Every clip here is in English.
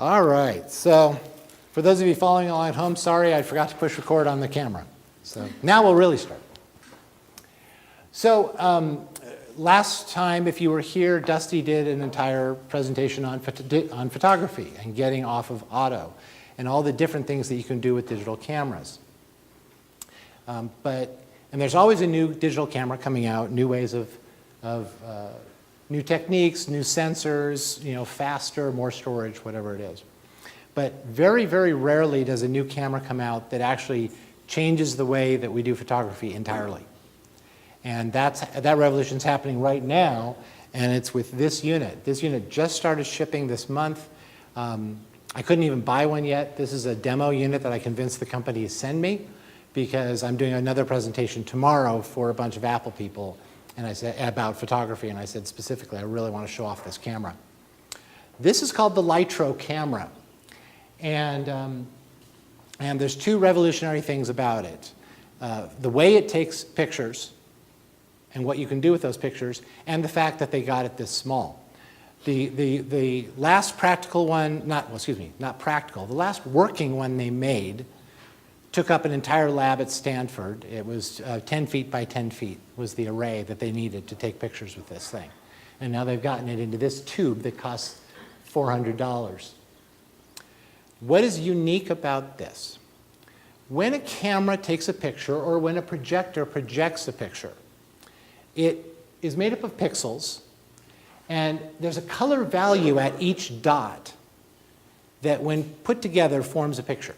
All right, so for those of you following along at home, sorry I forgot to push record on the camera. So now we'll really start. So last time, if you were here, Dusty did an entire presentation on photography and getting off of auto and all the different things that you can do with digital cameras. And there's always a new digital camera coming out, new ways of new techniques, new sensors, faster, more storage, whatever it is. But very, very rarely does a new camera come out that actually changes the way that we do photography entirely. And that revolution's happening right now, and it's with this unit. This unit just started shipping this month. I couldn't even buy one yet. This is a demo unit that I convinced the company to send me because I'm doing another presentation tomorrow for a bunch of Apple people and I said about photography, and I said specifically, I really want to show off this camera. This is called the Litro camera, and there's two revolutionary things about it. The way it takes pictures and what you can do with those pictures, and the fact that they got it this small. The last practical one, not practical, the last working one they made took up an entire lab at Stanford. It was 10 feet by 10 feet was the array that they needed to take pictures with this thing. And now they've gotten it into this tube that costs $400. What is unique about this? When a camera takes a picture or when a projector projects a picture, it is made up of pixels, and there's a color value at each dot that when put together forms a picture.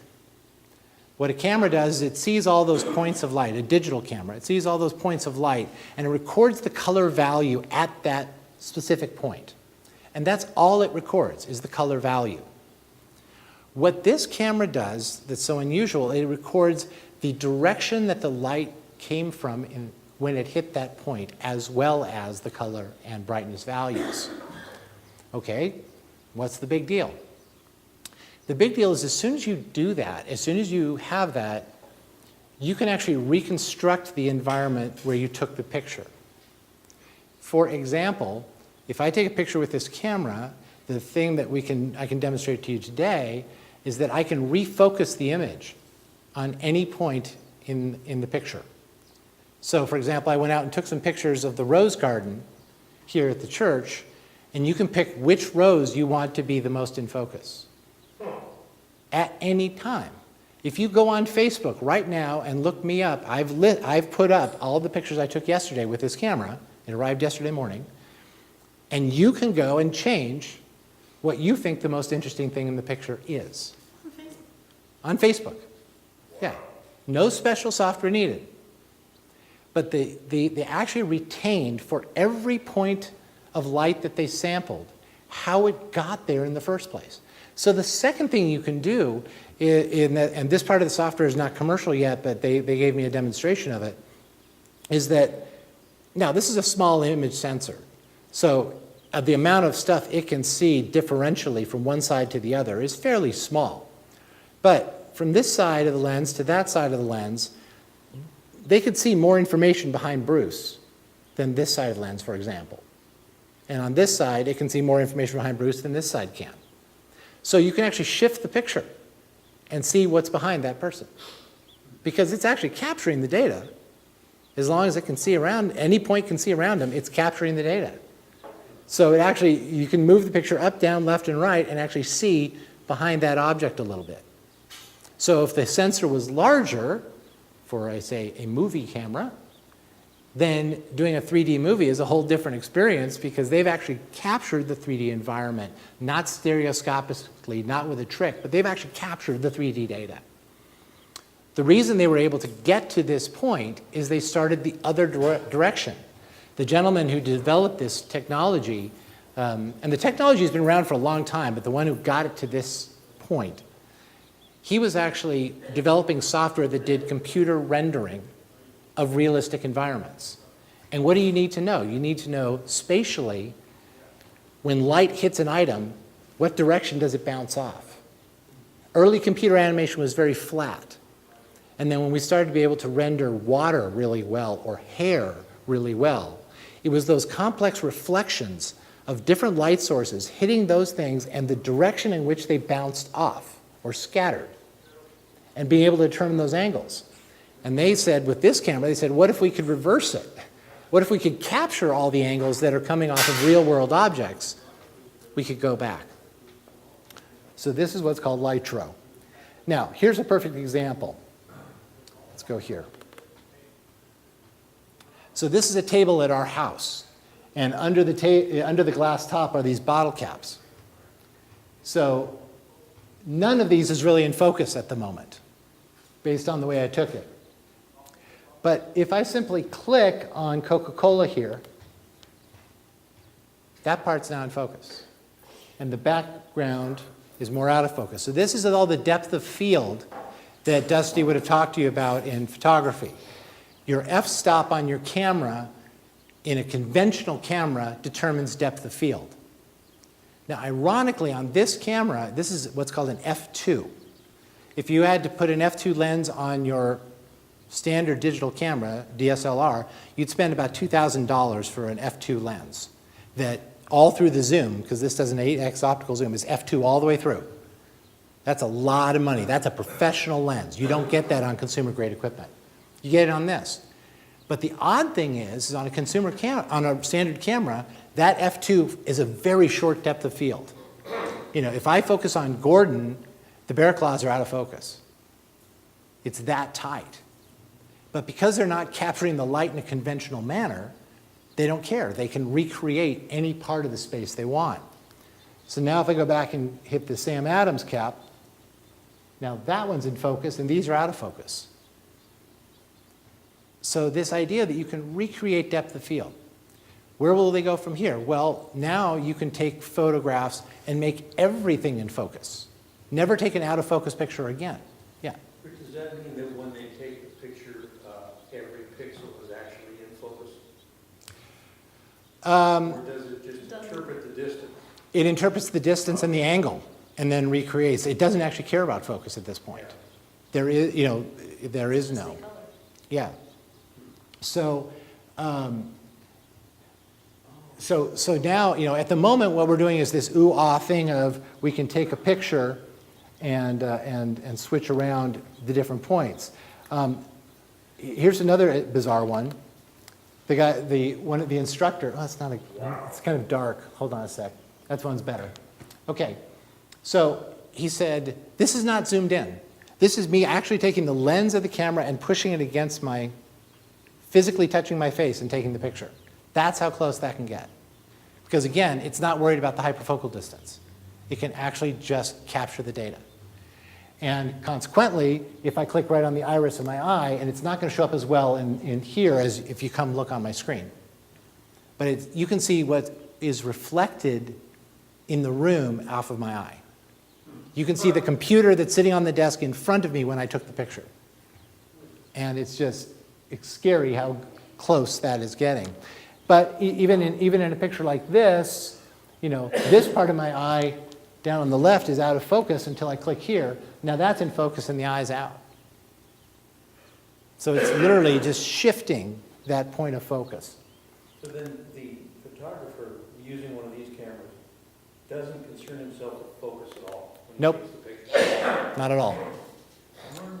What a camera does is it sees all those points of light, a digital camera, it sees all those points of light, and it records the color value at that specific point. And that's all it records, is the color value. What this camera does that's so unusual, it records the direction that the light came from when it hit that point, as well as the color and brightness values. Okay, what's the big deal? The big deal is as soon as you do that, as soon as you have that, you can actually reconstruct the environment where you took the picture. For example, if I take a picture with this camera, the thing that I can demonstrate to you today is that I can refocus the image on any point in the picture. So for example, I went out and took some pictures of the rose garden here at the church, and you can pick which rose you want to be the most in focus at any time. If you go on Facebook right now and look me up, I've put up all the pictures I took yesterday with this camera. It arrived yesterday morning. And you can go and change what you think the most interesting thing in the picture is. On Facebook. Yeah. No special software needed. But they actually retained for every point of light that they sampled how it got there in the first place. So the second thing you can do, and this part of the software is not commercial yet, but they gave me a demonstration of it, is that, now this is a small image sensor. So the amount of stuff it can see differentially from one side to the other is fairly small. But from this side of the lens to that side of the lens, they could see more information behind Bruce than this side of the lens, for example. And on this side, it can see more information behind Bruce than this side can. So you can actually shift the picture and see what's behind that person. Because it's actually capturing the data. As long as it can see around, any point can see around them, it's capturing the data. So it actually, you can move the picture up, down, left, and right and actually see behind that object a little bit. So if the sensor was larger, for, say, a movie camera, then doing a 3D movie is a whole different experience because they've actually captured the 3D environment, not stereoscopically, not with a trick, but they've actually captured the 3D data. The reason they were able to get to this point is they started the other direction. The gentleman who developed this technology, and the technology has been around for a long time, but the one who got it to this point, he was actually developing software that did computer rendering of realistic environments. And what do you need to know? You need to know spatially, when light hits an item, what direction does it bounce off? Early computer animation was very flat. And then when we started to be able to render water really well or hair really well, it was those complex reflections of different light sources hitting those things and the direction in which they bounced off or scattered, and being able to determine those angles. And they said, with this camera, they said, what if we could reverse it? What if we could capture all the angles that are coming off of real-world objects? We could go back. So this is what's called Litro. Now, here's a perfect example. Let's go here. So this is a table at our house, and under the glass top are these bottle caps. So none of these is really in focus at the moment, based on the way I took it. But if I simply click on Coca-Cola here, that part's now in focus. And the background is more out of focus. So this is all the depth of field that Dusty would have talked to you about in photography. Your f-stop on your camera in a conventional camera determines depth of field. Now, ironically, on this camera, this is what's called an f2. If you had to put an f2 lens on your standard digital camera, DSLR, you'd spend about $2,000 for an f2 lens that all through the zoom, because this does an 8x optical zoom, is f2 all the way through. That's a lot of money. That's a professional lens. You don't get that on consumer-grade equipment. You get it on this. But the odd thing is on a standard camera, that f2 is a very short depth of field. You know, if I focus on Gordon, the bear claws are out of focus. It's that tight. But because they're not capturing the light in a conventional manner, they don't care. They can recreate any part of the space they want. So now if I go back and hit the Sam Adams cap, now that one's in focus and these are out of focus. So this idea that you can recreate depth of field. Where will they go from here? Well, now you can take photographs and make everything in focus. Never take an out of focus picture again. Yeah? But does that mean that when they take the picture, every pixel is actually in focus? Or does it just interpret the distance? It interprets the distance and the angle and then recreates. It doesn't actually care about focus at this point. There is, you know, there is no. Yeah. So, so now, you know, at the moment, what we're doing is this ooh-ah thing of we can take a picture and switch around the different points. Here's another bizarre one. The instructor. Oh, it's not a. It's kind of dark. Hold on a sec. That one's better. Okay. So he said, "This is not zoomed in. This is me actually taking the lens of the camera and pushing it against my." Physically touching my face and taking the picture. That's how close that can get. Because again, it's not worried about the hyperfocal distance. It can actually just capture the data. And consequently, if I click right on the iris of my eye, and it's not going to show up as well in here as if you come look on my screen. But you can see what is reflected in the room off of my eye. You can see the computer that's sitting on the desk in front of me when I took the picture. And it's scary how close that is getting. But even in a picture like this, you know, this part of my eye down on the left is out of focus until I click here. Now that's in focus and the eye's out. So it's literally just shifting that point of focus. So then the photographer using one of these cameras doesn't concern himself with focus at all? Nope, not at all.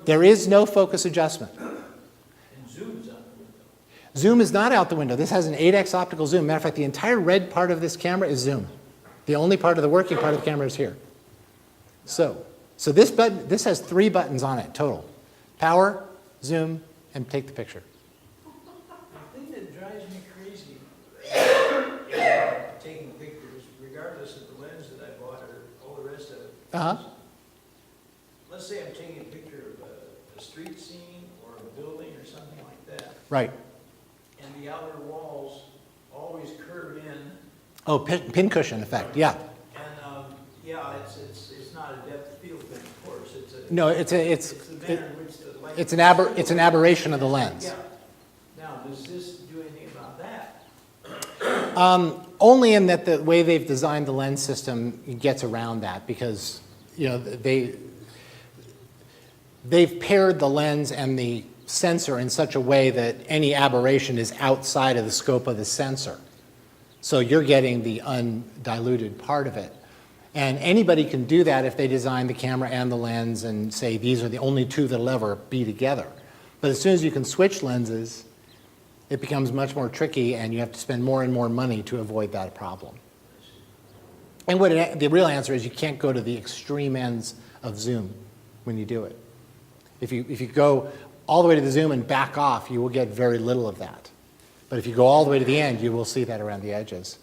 There is no focus adjustment. Zoom's out the window. Zoom is not out the window. This has an 8x optical zoom. Matter of fact, the entire red part of this camera is zoom. The only part of the working part of the camera is here. So this has 3 buttons on it total. Power, zoom, and take the picture. The thing that drives me crazy taking pictures, regardless of the lens that I bought or all the rest of it. Uh-huh. Let's say I'm taking a picture of a street scene or a building or something like that, Right. and the outer walls always curve in. Oh, pin cushion effect, yeah. And yeah, it's not a depth of field thing, of course. No, it's the manner in which the light. it's an aberration of the lens. Yeah. Now, does this do anything about that? Only in that the way they've designed the lens system gets around that because, you know, they've paired the lens and the sensor in such a way that any aberration is outside of the scope of the sensor. So you're getting the undiluted part of it. And anybody can do that if they design the camera and the lens and say these are the only two that'll ever be together. But as soon as you can switch lenses, it becomes much more tricky and you have to spend more and more money to avoid that problem. And the real answer is you can't go to the extreme ends of zoom when you do it. If you go all the way to the zoom and back off, you will get very little of that. But if you go all the way to the end, you will see that around the edges.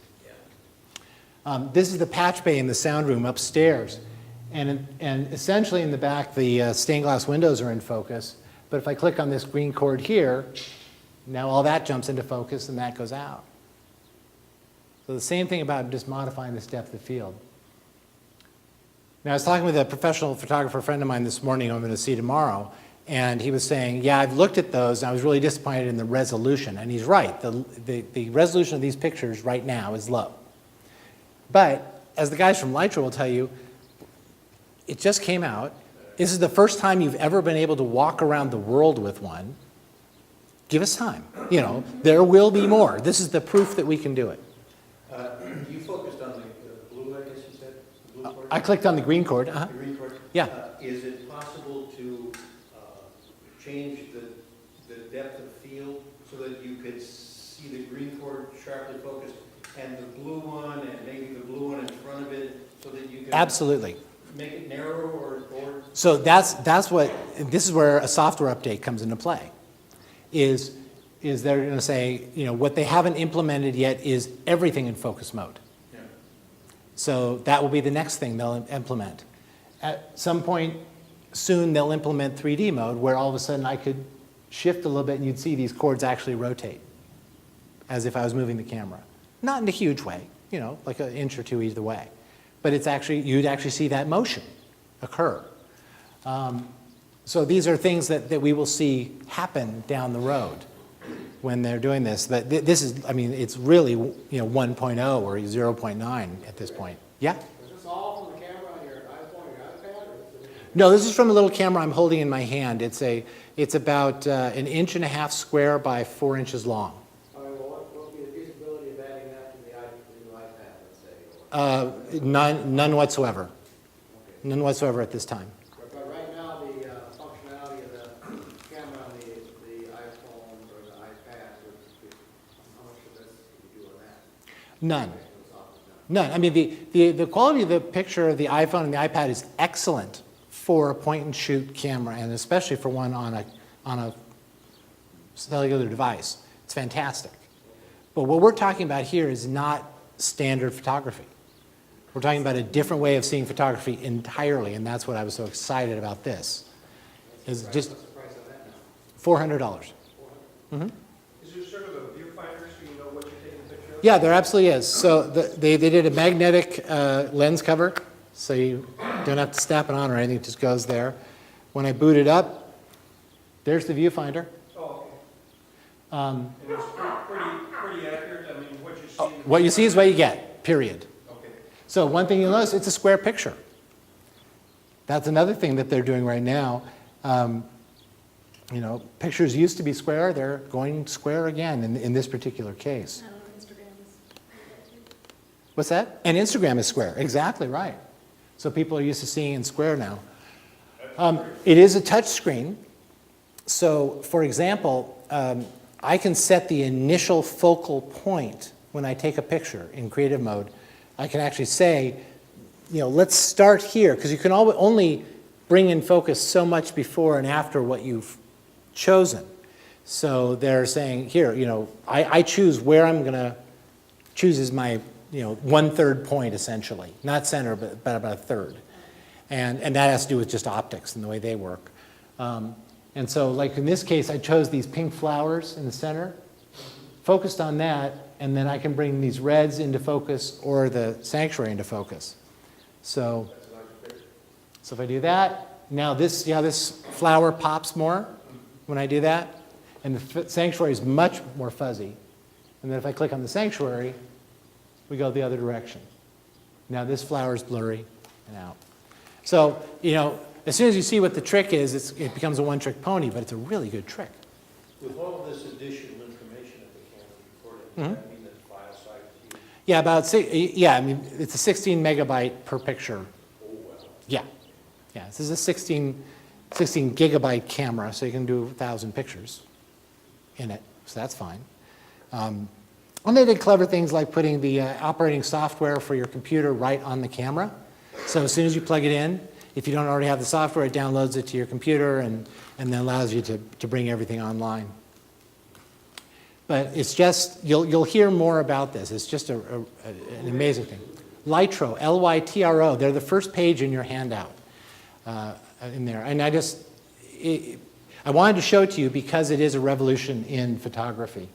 This is the patch bay in the sound room upstairs. And essentially in the back, the stained glass windows are in focus. But if I click on this green cord here, now all that jumps into focus and that goes out. So the same thing about just modifying this depth of field. Now I was talking with a professional photographer friend of mine this morning who I'm going to see tomorrow, and he was saying, yeah, I've looked at those and I was really disappointed in the resolution. And he's right, the resolution of these pictures right now is low. But as the guys from Lytra will tell you, it just came out. This is the first time you've ever been able to walk around the world with one. Give us time. You know, there will be more. This is the proof that we can do it. You focused on the blue, I guess you said? The blue cord? I clicked on the green cord. The green cord? Yeah. Is it possible to change the depth of field so that you could see the green cord sharply focused and the blue one and maybe the blue one in front of it so that you can Absolutely. make it narrower or So that's what, this is where a software update comes into play, is they're going to say, you know, what they haven't implemented yet is everything in focus mode. Yeah. So that will be the next thing they'll implement. At some point soon, they'll implement 3D mode, where all of a sudden I could shift a little bit and you'd see these cords actually rotate, as if I was moving the camera. Not in a huge way, you know, like an inch or two either way. But it's actually, you'd actually see that motion occur. So these are things that we will see happen down the road when they're doing this. But this is, I mean, it's really, you know, 1.0 or 0.9 at this point. Yeah? Is this all from the camera on your iPhone or your iPad? Or is it... No, this is from a little camera I'm holding in my hand. It's about 1.5 inches square by 4 inches long. I mean, well, what would be the feasibility of adding that to the new iPad, let's say? None whatsoever. Okay. None whatsoever at this time. But right now, the functionality of the camera on the iPhone or the iPad, how much of this can you do on that? None. None. I mean, the quality of the picture of the iPhone and the iPad is excellent for a point-and-shoot camera, and especially for one on a cellular device. It's fantastic. But what we're talking about here is not standard photography. We're talking about a different way of seeing photography entirely, and that's what I was so excited about this. Is just What's the price of that now? $400. Mm-hmm. Is there sort of a viewfinder so you know what you're taking a picture of? Yeah, there absolutely is. So they did a magnetic lens cover, so you don't have to snap it on or anything, it just goes there. When I boot it up, there's the viewfinder. Oh, okay. And it's pretty accurate, I mean, what you see. What you see is what you get, period. Okay. So one thing you'll notice, it's a square picture. That's another thing that they're doing right now. You know, pictures used to be square, they're going square again in this particular case. What's that? And Instagram is square, exactly right. So people are used to seeing in square now. It is a touch screen. So for example, I can set the initial focal point when I take a picture in creative mode. I can actually say, you know, let's start here, because you can only bring in focus so much before and after what you've chosen. So they're saying, here, you know, I choose where I'm going to choose as my, you know, 1/3 point essentially. Not center, but about a third. And that has to do with just optics and the way they work. And so like in this case, I chose these pink flowers in the center, focused on that, and then I can bring these reds into focus or the sanctuary into focus. So if I do that, now this, yeah, this flower pops more when I do that, and the sanctuary is much more fuzzy. And then if I click on the sanctuary, we go the other direction. Now this flower is blurry and out. So, you know, as soon as you see what the trick is, it becomes a one-trick pony, but it's a really good trick. with all of this additional information that the camera recorded, does that mean that the file size is huge? Yeah, I mean, it's a 16 megabyte per picture. Yeah, yeah, this is a 16 gigabyte camera, so you can do 1,000 pictures in it, so that's fine. And they did clever things like putting the operating software for your computer right on the camera. So as soon as you plug it in, if you don't already have the software, it downloads it to your computer and then allows you to bring everything online. But it's just, you'll hear more about this. It's just an amazing thing. Lytro, L-Y-T-R-O, they're the first page in your handout in there. And I wanted to show it to you because it is a revolution in photography.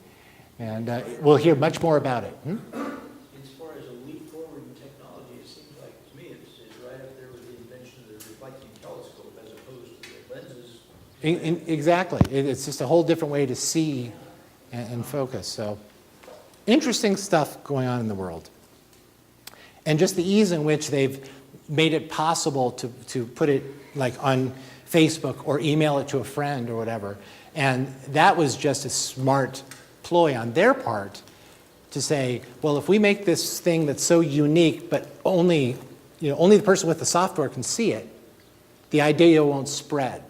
And we'll hear much more about it. As far as a leap forward in technology, it seems like, to me, it's right up there with the invention of the reflecting telescope as opposed to the lenses. Exactly. It's just a whole different way to see and focus. So interesting stuff going on in the world. And just the ease in which they've made it possible to put it like on Facebook or email it to a friend or whatever. And that was just a smart ploy on their part to say, well, if we make this thing that's so unique, but only the person with the software can see it, the idea won't spread.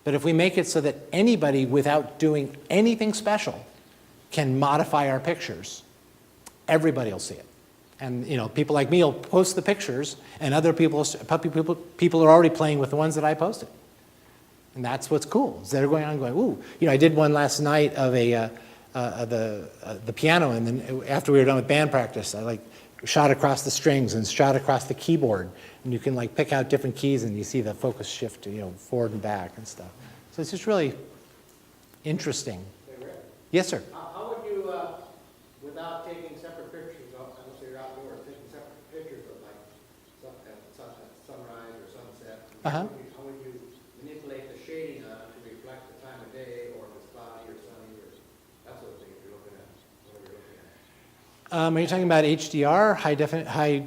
But if we make it so that anybody, without doing anything special, can modify our pictures, everybody will see it. And people like me will post the pictures, and other people are already playing with the ones that I posted. And that's what's cool. Is they're going on going, ooh, I did one last night of the piano, and then after we were done with band practice, I shot across the strings and shot across the keyboard, and you can pick out different keys, and you see the focus shift, forward and back and stuff. So it's just really interesting. Hey, Rick, Yes, sir. how would you, without taking separate pictures, unless you're outdoors, taking separate pictures of sunrise or sunset, Uh-huh. how would you manipulate the shading on it to reflect the time of day, or if it's cloudy or sunny, or that sort of thing, if you're looking at whatever you're looking at? Are you talking about HDR, high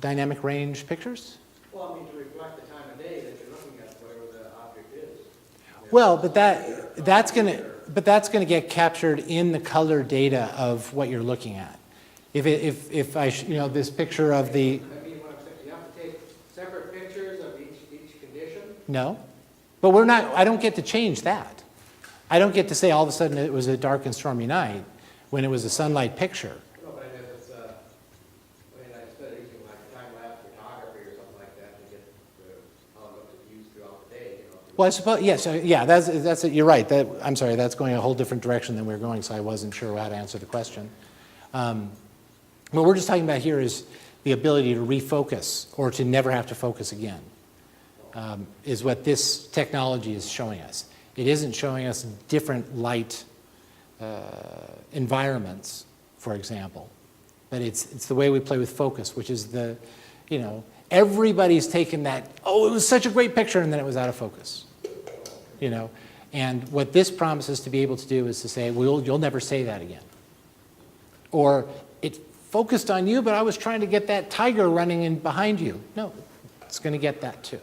dynamic range pictures? Well, I mean, to reflect the time of day that you're looking at, whatever the object is. Well, but that's going to get captured in the color data of what you're looking at. If I this picture of the I mean, what I'm saying, you have to take separate pictures of each condition? no, but we're not. I don't get to change that. I don't get to say all of a sudden it was a dark and stormy night when it was a sunlight picture. No, but I guess it's, instead of using time-lapse photography or something like that to get how it looks used throughout the day, Well, I suppose, yes, yeah, that's it. You're right. I'm sorry, that's going a whole different direction than we were going, so I wasn't sure how to answer the question. What we're just talking about here is the ability to refocus or to never have to focus again, is what this technology is showing us. It isn't showing us different light environments, for example, but it's the way we play with focus, which is everybody's taken that, oh, it was such a great picture, and then it was out of focus. And what this promises to be able to do is to say, well, you'll never say that again. Or it focused on you, but I was trying to get that tiger running in behind you. No, it's going to get that too.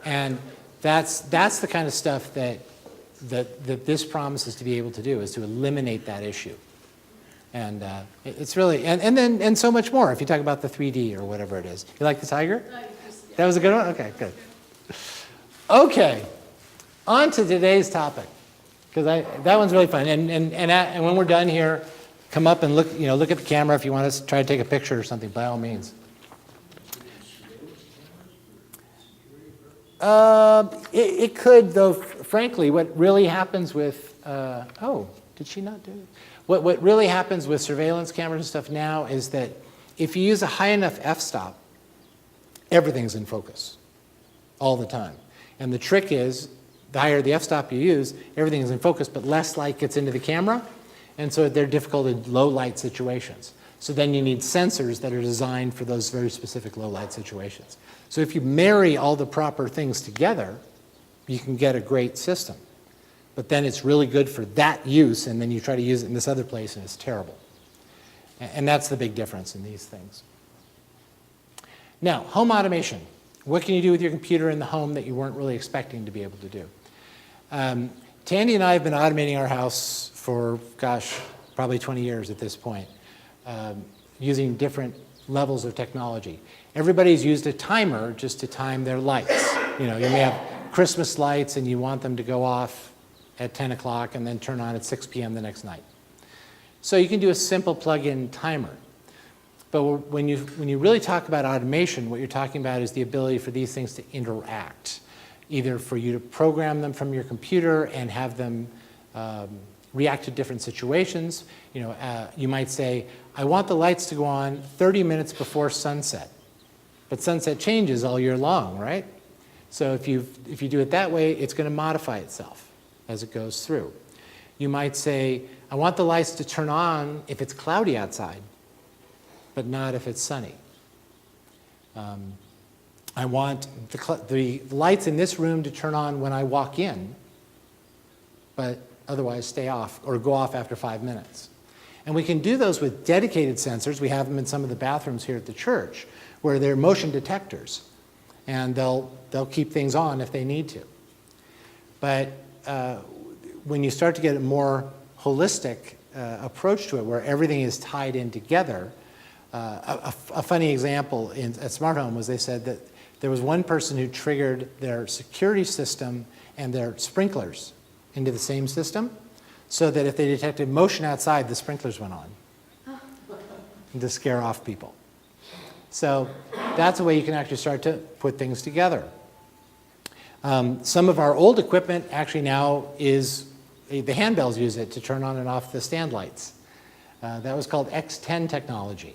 And that's the kind of stuff that this promises to be able to do, is to eliminate that issue. And it's really, and so much more if you talk about the 3D or whatever it is. You like the tiger? That was a good one? Okay, good. Okay, on to today's topic, because that one's really fun. And when we're done here, come up and look at the camera if you want to try to take a picture or something, by all means. It could, though, frankly, what really happens with, did she not do it? What really happens with surveillance cameras and stuff now is that if you use a high enough f-stop, everything's in focus all the time. And the trick is, the higher the f-stop you use, everything is in focus, but less light gets into the camera, and so they're difficult in low light situations. So then you need sensors that are designed for those very specific low light situations. So if you marry all the proper things together, you can get a great system. But then it's really good for that use, and then you try to use it in this other place, and it's terrible. And that's the big difference in these things. Now, home automation. What can you do with your computer in the home that you weren't really expecting to be able to do? Tandy and I have been automating our house for, probably 20 years at this point. using different levels of technology. Everybody's used a timer just to time their lights. You know, you may have Christmas lights and you want them to go off at 10 o'clock and then turn on at 6 p.m. the next night. So you can do a simple plug-in timer. But when you really talk about automation, what you're talking about is the ability for these things to interact, either for you to program them from your computer and have them react to different situations. You know, you might say, I want the lights to go on 30 minutes before sunset. But sunset changes all year long, right? So if you do it that way, it's going to modify itself as it goes through. You might say, I want the lights to turn on if it's cloudy outside, but not if it's sunny. I want the lights in this room to turn on when I walk in, but otherwise stay off or go off after 5 minutes. And we can do those with dedicated sensors. We have them in some of the bathrooms here at the church, where they're motion detectors, and they'll keep things on if they need to. But when you start to get a more holistic approach to it, where everything is tied in together, a funny example at Smart Home was they said that there was one person who triggered their security system and their sprinklers into the same system, so that if they detected motion outside, the sprinklers went on to scare off people. So that's a way you can actually start to put things together. Some of our old equipment actually now is, the handbells use it to turn on and off the stand lights. That was called X10 technology.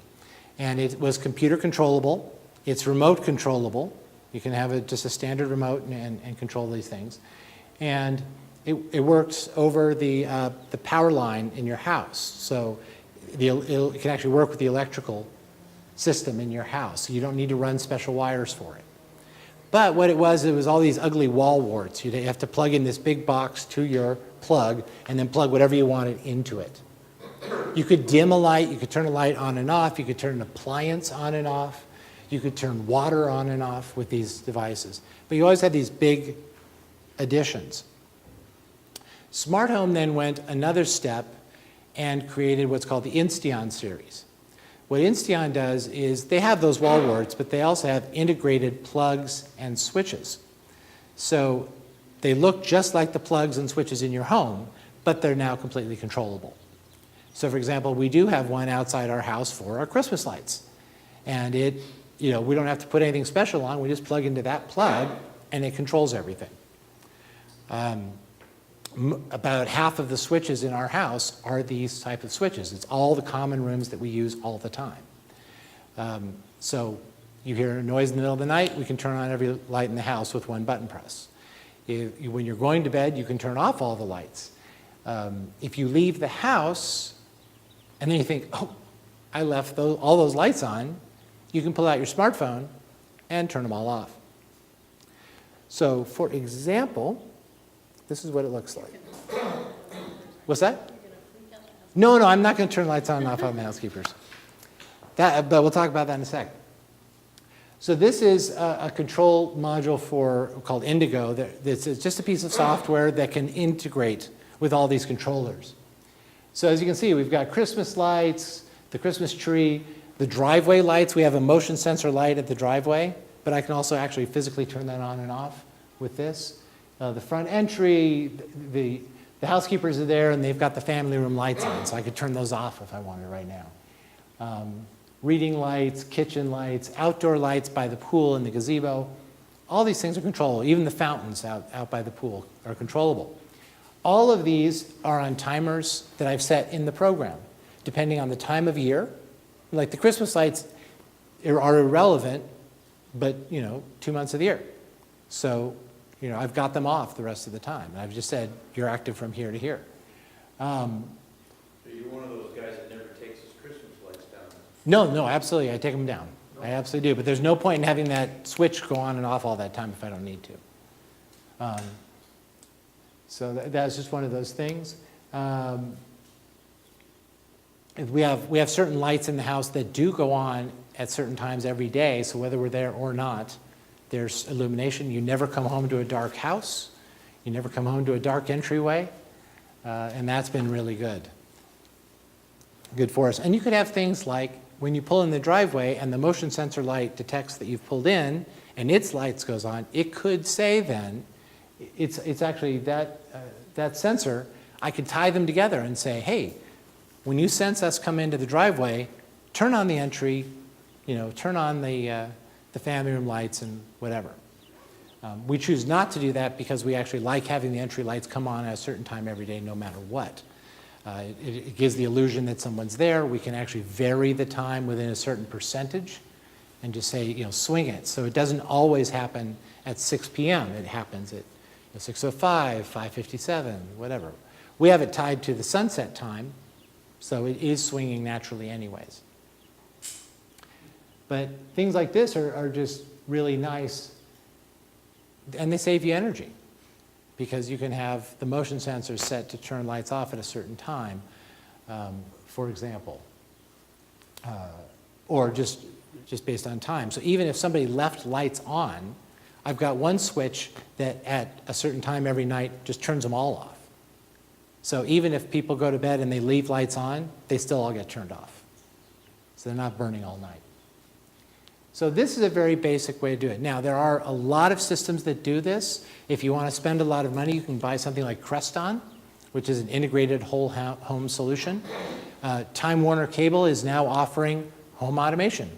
And it was computer controllable. It's remote controllable. You can have just a standard remote and control these things. And it works over the power line in your house. So it can actually work with the electrical system in your house. So you don't need to run special wires for it. But what it was all these ugly wall warts. You'd have to plug in this big box to your plug and then plug whatever you wanted into it. You could dim a light, you could turn a light on and off, you could turn an appliance on and off, you could turn water on and off with these devices. But you always had these big additions. Smart Home then went another step and created what's called the Insteon series. What Insteon does is they have those wall warts, but they also have integrated plugs and switches. So they look just like the plugs and switches in your home, but they're now completely controllable. So for example, we do have one outside our house for our Christmas lights. And we don't have to put anything special on, we just plug into that plug and it controls everything. About half of the switches in our house are these type of switches. It's all the common rooms that we use all the time. So you hear a noise in the middle of the night, we can turn on every light in the house with one button press. When you're going to bed, you can turn off all the lights. If you leave the house and then you think, oh, I left all those lights on, you can pull out your smartphone and turn them all off. So for example, this is what it looks like. What's that? No, I'm not going to turn lights on and off on the housekeepers. But we'll talk about that in a sec. So this is a control module called Indigo. It's just a piece of software that can integrate with all these controllers. So as you can see, we've got Christmas lights, the Christmas tree, the driveway lights. We have a motion sensor light at the driveway, but I can also actually physically turn that on and off with this. The front entry, the housekeepers are there and they've got the family room lights on, so I could turn those off if I wanted right now. Reading lights, kitchen lights, outdoor lights by the pool and the gazebo. All these things are controllable. Even the fountains out by the pool are controllable. All of these are on timers that I've set in the program, depending on the time of year. Like the Christmas lights are irrelevant, but 2 months of the year. So I've got them off the rest of the time. And I've just said, you're active from here to here. So you're one of those guys that never takes his Christmas lights down? No, absolutely. I take them down. I absolutely do. But there's no point in having that switch go on and off all that time if I don't need to. So that's just one of those things. We have certain lights in the house that do go on at certain times every day. So whether we're there or not, there's illumination. You never come home to a dark house. You never come home to a dark entryway. And that's been really good for us. And you could have things like when you pull in the driveway and the motion sensor light detects that you've pulled in and its lights goes on, it could say then, it's actually that sensor, I could tie them together and say, hey, when you sense us come into the driveway, turn on the entry, turn on the family room lights and whatever. We choose not to do that because we actually like having the entry lights come on at a certain time every day, no matter what. It gives the illusion that someone's there. We can actually vary the time within a certain percentage and just say, swing it. So it doesn't always happen at 6 p.m. It happens at 6:05, 5:57, whatever. We have it tied to the sunset time, so it is swinging naturally anyways. But things like this are just really nice, and they save you energy because you can have the motion sensors set to turn lights off at a certain time, for example, or just based on time. So even if somebody left lights on, I've got one switch that at a certain time every night just turns them all off. So even if people go to bed and they leave lights on, they still all get turned off. So they're not burning all night. So this is a very basic way to do it. Now, there are a lot of systems that do this. If you want to spend a lot of money, you can buy something like Creston, which is an integrated whole home solution. Time Warner Cable is now offering home automation.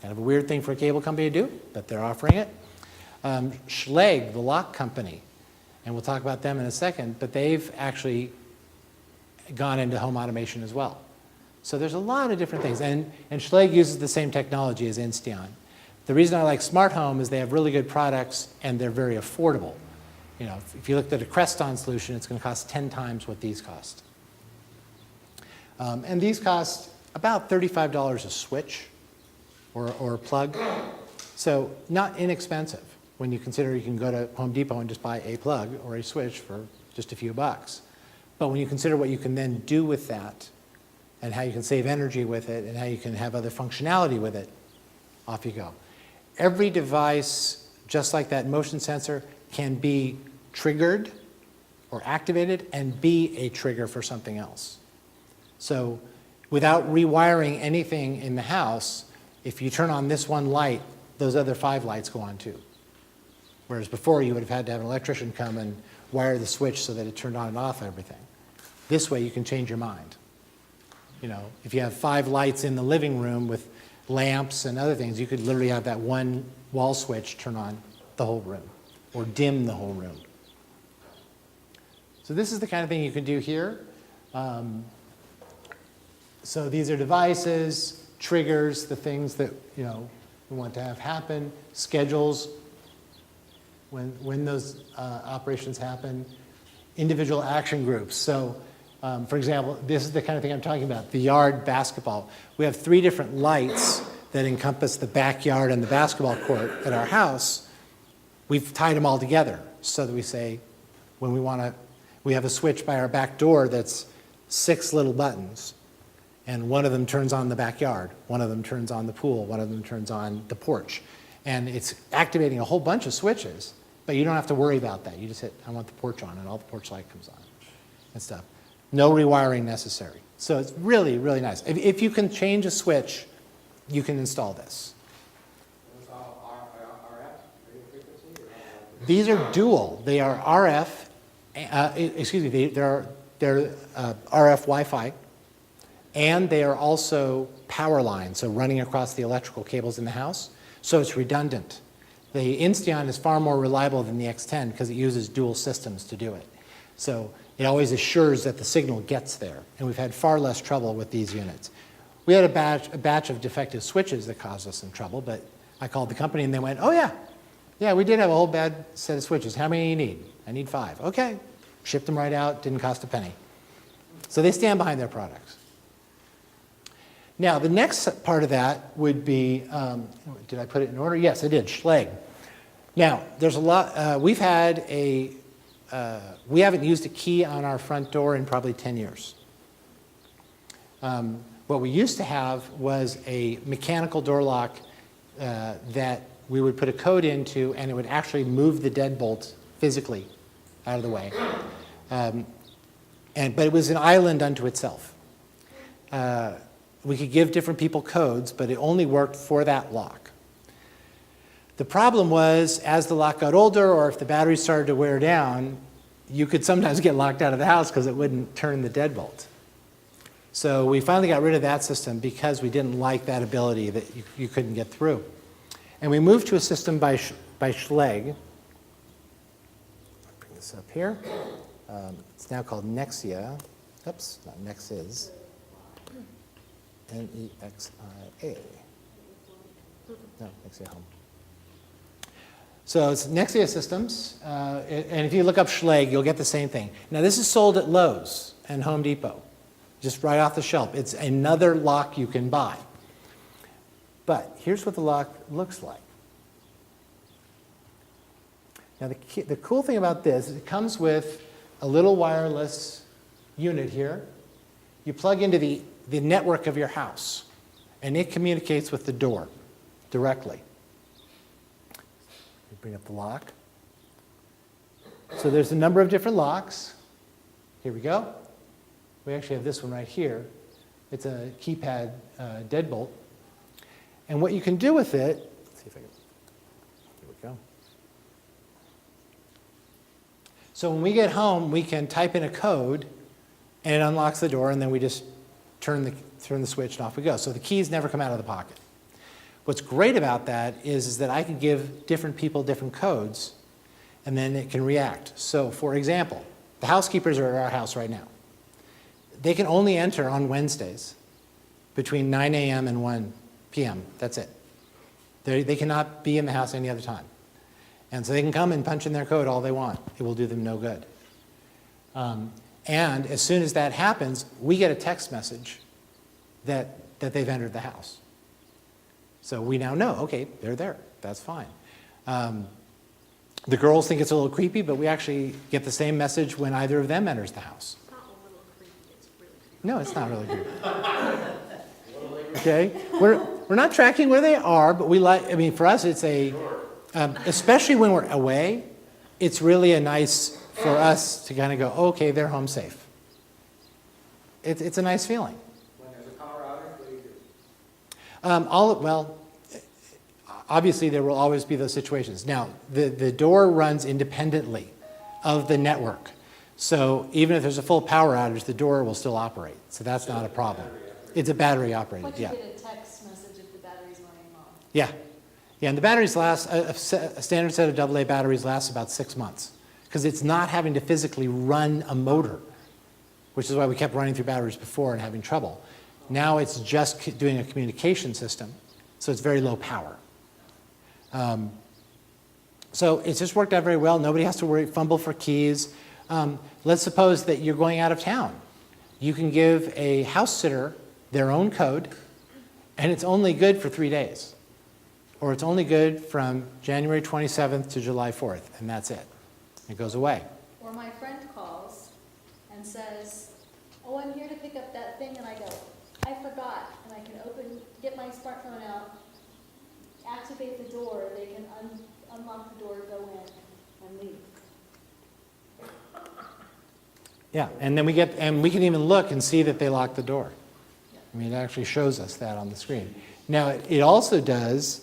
Kind of a weird thing for a cable company to do, but they're offering it. Schlage, the lock company, and we'll talk about them in a second, but they've actually gone into home automation as well. So there's a lot of different things, and Schlage uses the same technology as Insteon. The reason I like Smart Home is they have really good products and they're very affordable. If you looked at a Creston solution, it's going to cost 10 times what these cost. And these cost about $35 a switch or a plug, so not inexpensive when you consider you can go to Home Depot and just buy a plug or a switch for just a few bucks. But when you consider what you can then do with that and how you can save energy with it and how you can have other functionality with it, off you go. Every device, just like that motion sensor, can be triggered or activated and be a trigger for something else. So without rewiring anything in the house, if you turn on this one light, those other 5 lights go on too. Whereas before you would have had to have an electrician come and wire the switch so that it turned on and off everything. This way you can change your mind. If you have 5 lights in the living room with lamps and other things, you could literally have that one wall switch turn on the whole room or dim the whole room. So this is the kind of thing you can do here. So these are devices, triggers, the things that we want to have happen, schedules when those operations happen, individual action groups. So for example, this is the kind of thing I'm talking about, the yard basketball. We have 3 different lights that encompass the backyard and the basketball court at our house. We've tied them all together so that we say when we have a switch by our back door that's 6 little buttons, and one of them turns on the backyard, one of them turns on the pool, one of them turns on the porch. And it's activating a whole bunch of switches, but you don't have to worry about that. You just hit, I want the porch on, and all the porch light comes on and stuff. No rewiring necessary. So it's really, really nice. If you can change a switch, you can install this. Those all RF, radio frequency, or These are dual. They are RF, they're RF Wi-Fi, and they are also power lines, so running across the electrical cables in the house, so it's redundant. The Insteon is far more reliable than the X10 because it uses dual systems to do it. So it always assures that the signal gets there, and we've had far less trouble with these units. We had a batch of defective switches that caused us some trouble, but I called the company and they went, oh yeah, we did have a whole bad set of switches. How many do you need? I need 5. Okay, shipped them right out, didn't cost a penny. So they stand behind their products. Now, the next part of that would be, did I put it in order? Yes, I did, Schlage. Now, there's a lot, we haven't used a key on our front door in probably 10 years. What we used to have was a mechanical door lock that we would put a code into, and it would actually move the deadbolt physically out of the way. But it was an island unto itself. we could give different people codes, but it only worked for that lock. The problem was, as the lock got older or if the battery started to wear down, you could sometimes get locked out of the house because it wouldn't turn the deadbolt. So we finally got rid of that system because we didn't like that ability that you couldn't get through. And we moved to a system by Schlage. I'll bring this up here. It's now called Nexia. Oops, not Nexis. N-E-X-I-A. No, Nexia Home. So it's Nexia Systems, and if you look up Schlage, you'll get the same thing. Now this is sold at Lowe's and Home Depot, just right off the shelf. It's another lock you can buy. But here's what the lock looks like. Now the cool thing about this is it comes with a little wireless unit here. You plug into the network of your house, and it communicates with the door directly. Bring up the lock. So there's a number of different locks. Here we go. We actually have this one right here. It's a keypad deadbolt. And what you can do with it, let's see if I can, here we go. So when we get home, we can type in a code, and it unlocks the door, and then we just turn the switch, and off we go. So the keys never come out of the pocket. What's great about that is that I can give different people different codes, and then it can react. So, for example, the housekeepers are at our house right now. They can only enter on Wednesdays between 9 a.m. and 1 p.m. That's it. They cannot be in the house any other time. And so they can come and punch in their code all they want. It will do them no good. And as soon as that happens, we get a text message that they've entered the house. So we now know, okay, they're there. That's fine. The girls think it's a little creepy, but we actually get the same message when either of them enters the house. It's not a little creepy, it's really creepy. No, it's not really creepy. Okay? We're not tracking where they are, but we like, I mean, for us, it's especially when we're away, it's really a nice for us to kind of go, okay, they're home safe. It's a nice feeling. When there's a power outage, what do you do? Well, obviously there will always be those situations. Now, the door runs independently of the network. So even if there's a full power outage, the door will still operate. So that's not a problem. It's a battery operated, But you yeah. get a text message if the battery's running low. Yeah. Yeah, and the batteries last, a standard set of AA batteries lasts about 6 months because it's not having to physically run a motor, which is why we kept running through batteries before and having trouble. Now it's just doing a communication system, so it's very low power. So it's just worked out very well. Nobody has to fumble for keys. Let's suppose that you're going out of town. You can give a house sitter their own code, and it's only good for 3 days. Or it's only good from January 27th to July 4th, and that's it. It goes away. Or my friend calls and says, oh, I'm here to pick up that thing, and I go, I forgot, and I can get my smartphone out, activate the door, they can unlock the door, go in, and leave. Yeah, and then we can even look and see that they locked the door. I mean, it actually shows us that on the screen. Now, it also does,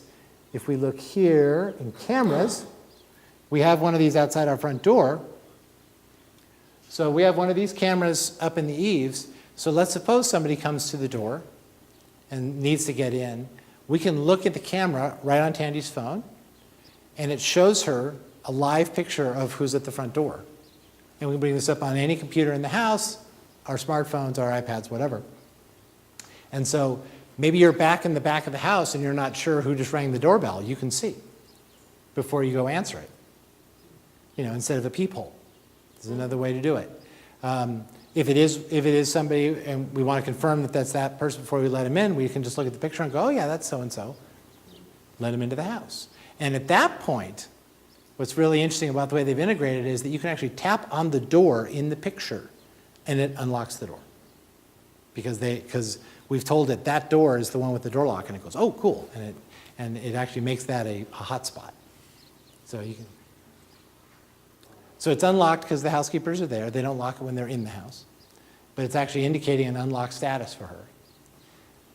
if we look here in cameras, we have one of these outside our front door. So we have one of these cameras up in the eaves. So let's suppose somebody comes to the door and needs to get in. We can look at the camera right on Tandy's phone, and it shows her a live picture of who's at the front door. And we can bring this up on any computer in the house, our smartphones, our iPads, whatever. And so maybe you're back in the back of the house and you're not sure who just rang the doorbell. You can see before you go answer it, instead of a peephole. There's another way to do it. If it is somebody and we want to confirm that that's that person before we let him in, we can just look at the picture and go, oh yeah, that's so-and-so. Let him into the house. And at that point, what's really interesting about the way they've integrated is that you can actually tap on the door in the picture and it unlocks the door. Because we've told it that door is the one with the door lock, and it goes, oh, cool. And it actually makes that a hotspot. So it's unlocked because the housekeepers are there. They don't lock it when they're in the house. But it's actually indicating an unlocked status for her.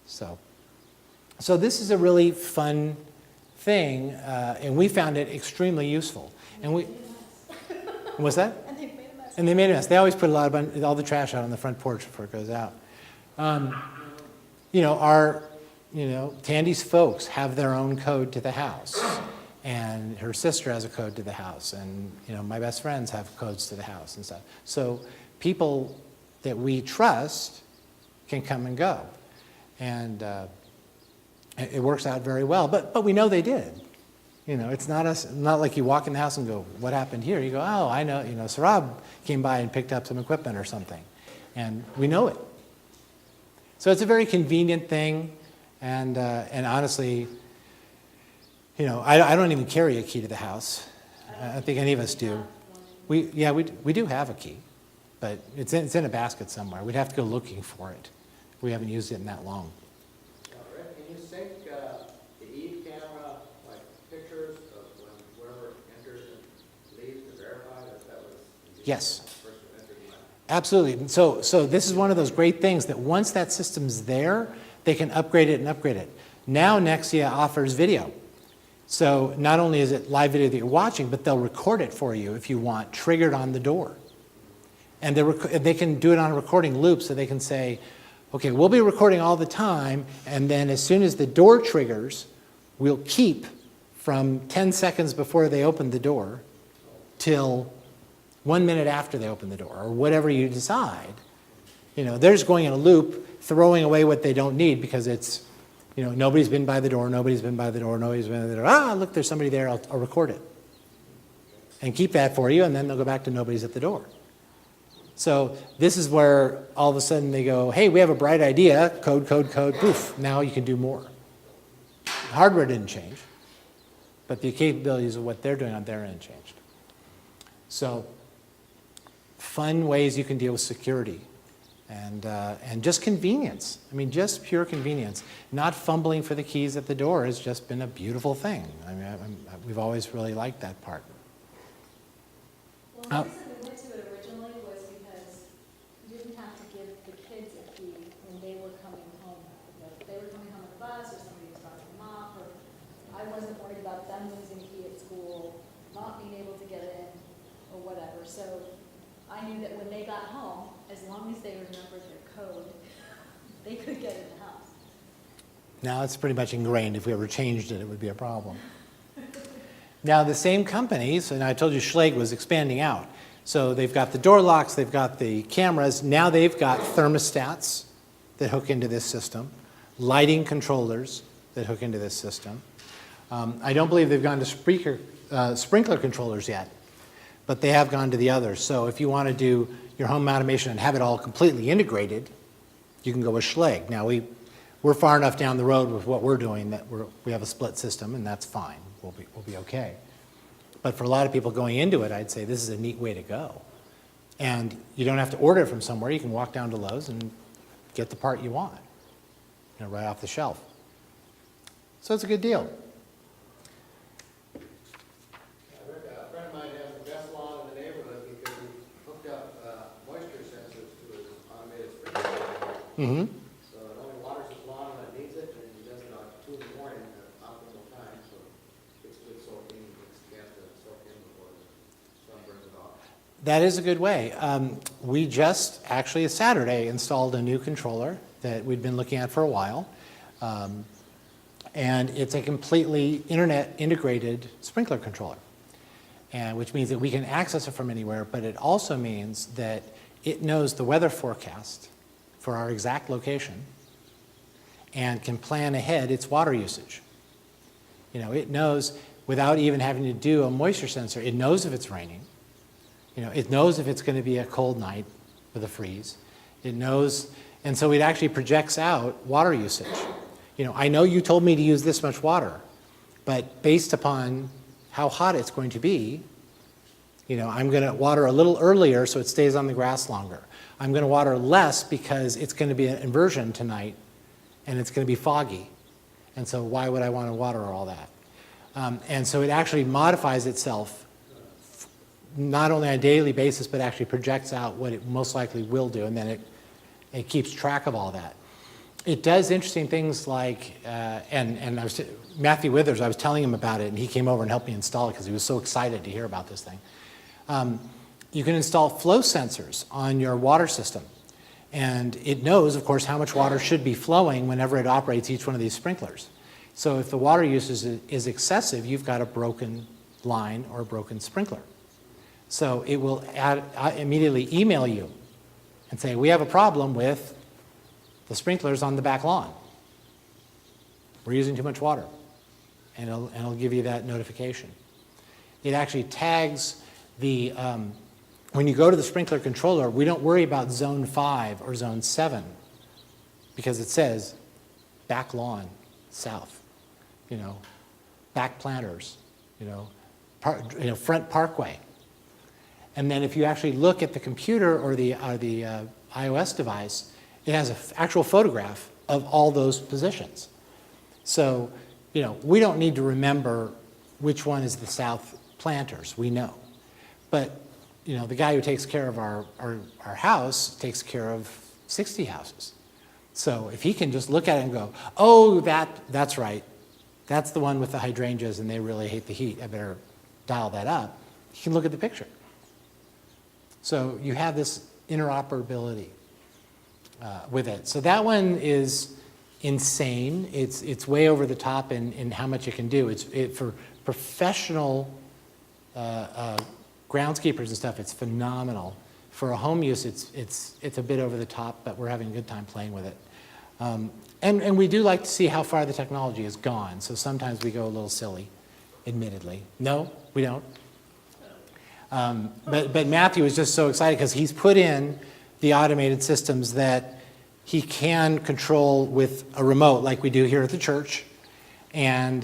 So this is a really fun thing, and we found it extremely useful. And we, what's that? And they've made a mess. And they made a mess. They always put all the trash out on the front porch before it goes out. Tandy's folks have their own code to the house, and her sister has a code to the house, and my best friends have codes to the house and stuff. So people that we trust can come and go, and it works out very well. But we know they did. It's not like you walk in the house and go, "What happened here?" You go, "Oh, I know. Sarab came by and picked up some equipment or something," and we know it. So it's a very convenient thing, and honestly, I don't even carry a key to the house. I don't think any of us do. We do have a key, but it's in a basket somewhere. We'd have to go looking for it. We haven't used it in that long. Rick, can you sync the Eve camera, like pictures of when whoever enters and leaves to verify that was? Yes. The person who entered and left? Absolutely. So this is one of those great things that once that system's there, they can upgrade it and upgrade it. Now Nexia offers video. So not only is it live video that you're watching, but they'll record it for you if you want, triggered on the door. And they can do it on a recording loop, so they can say, okay, we'll be recording all the time, and then as soon as the door triggers, we'll keep from 10 seconds before they open the door till 1 minute after they open the door, or whatever you decide. They're just going in a loop, throwing away what they don't need because it's, nobody's been by the door, nobody's been by the door, nobody's been by the door. Ah, look, there's somebody there, I'll record it. And keep that for you, and then they'll go back to nobody's at the door. So this is where all of a sudden they go, hey, we have a bright idea, code, poof, now you can do more. The hardware didn't change, but the capabilities of what they're doing on their end changed. So fun ways you can deal with security and just convenience. I mean, just pure convenience. Not fumbling for the keys at the door has just been a beautiful thing. I mean, we've always really liked that part. Well, the reason we went to it originally was because you didn't have to give the kids a key when they were coming home. If they were coming home on the bus, or somebody was dropping them off, or I wasn't worried about them losing a key at school, not being able to get in, or whatever. So I knew that when they got home, as long as they remembered their code, they could get in the house. Now it's pretty much ingrained. If we ever changed it, it would be a problem. Now the same companies, and I told you Schlage was expanding out. So they've got the door locks, they've got the cameras, now they've got thermostats that hook into this system, lighting controllers that hook into this system. I don't believe they've gone to sprinkler controllers yet, but they have gone to the others. So if you want to do your home automation and have it all completely integrated, you can go with Schlage. Now we're far enough down the road with what we're doing that we have a split system, and that's fine. We'll be okay. But for a lot of people going into it, I'd say this is a neat way to go. And you don't have to order it from somewhere. You can walk down to Lowe's and get the part you want, right off the shelf. So it's a good deal. Rick, a friend of mine has the best lawn in the neighborhood because he hooked up moisture sensors to his automated sprinkler. Mm-hmm. So it only waters his lawn when it needs it, and he does it at 2 in the morning at optimal time, so it's good soaking, it's gas to soak in before the sun burns it off. That is a good way. We just, actually Saturday, installed a new controller that we'd been looking at for a while. And it's a completely internet integrated sprinkler controller, which means that we can access it from anywhere, but it also means that it knows the weather forecast for our exact location and can plan ahead its water usage. It knows, without even having to do a moisture sensor, it knows if it's raining. It knows if it's going to be a cold night with a freeze. It knows, and so it actually projects out water usage. I know you told me to use this much water, but based upon how hot it's going to be, I'm going to water a little earlier so it stays on the grass longer. I'm going to water less because it's going to be an inversion tonight and it's going to be foggy. And so why would I want to water all that? And so it actually modifies itself not only on a daily basis, but actually projects out what it most likely will do, and then it keeps track of all that. It does interesting things like, and Matthew Withers, I was telling him about it, and he came over and helped me install it because he was so excited to hear about this thing. You can install flow sensors on your water system, and it knows, of course, how much water should be flowing whenever it operates each one of these sprinklers. So if the water use is excessive, you've got a broken line or a broken sprinkler. So it will immediately email you and say, we have a problem with the sprinklers on the back lawn. We're using too much water. And it'll give you that notification. It actually tags the, when you go to the sprinkler controller, we don't worry about zone 5 or zone 7 because it says back lawn, south, back planters, front parkway. And then if you actually look at the computer or the iOS device, it has an actual photograph of all those positions. So, we don't need to remember which one is the south planters. We know. But, the guy who takes care of our house takes care of 60 houses. So if he can just look at it and go, oh, that's right. That's the one with the hydrangeas and they really hate the heat. I better dial that up. He can look at the picture. So you have this interoperability with it. So that one is insane. It's way over the top in how much it can do. For professional groundskeepers and stuff, it's phenomenal. For a home use, it's a bit over the top, but we're having a good time playing with it. And we do like to see how far the technology has gone. So sometimes we go a little silly, admittedly. No, we don't. But Matthew is just so excited because he's put in the automated systems that he can control with a remote like we do here at the church. And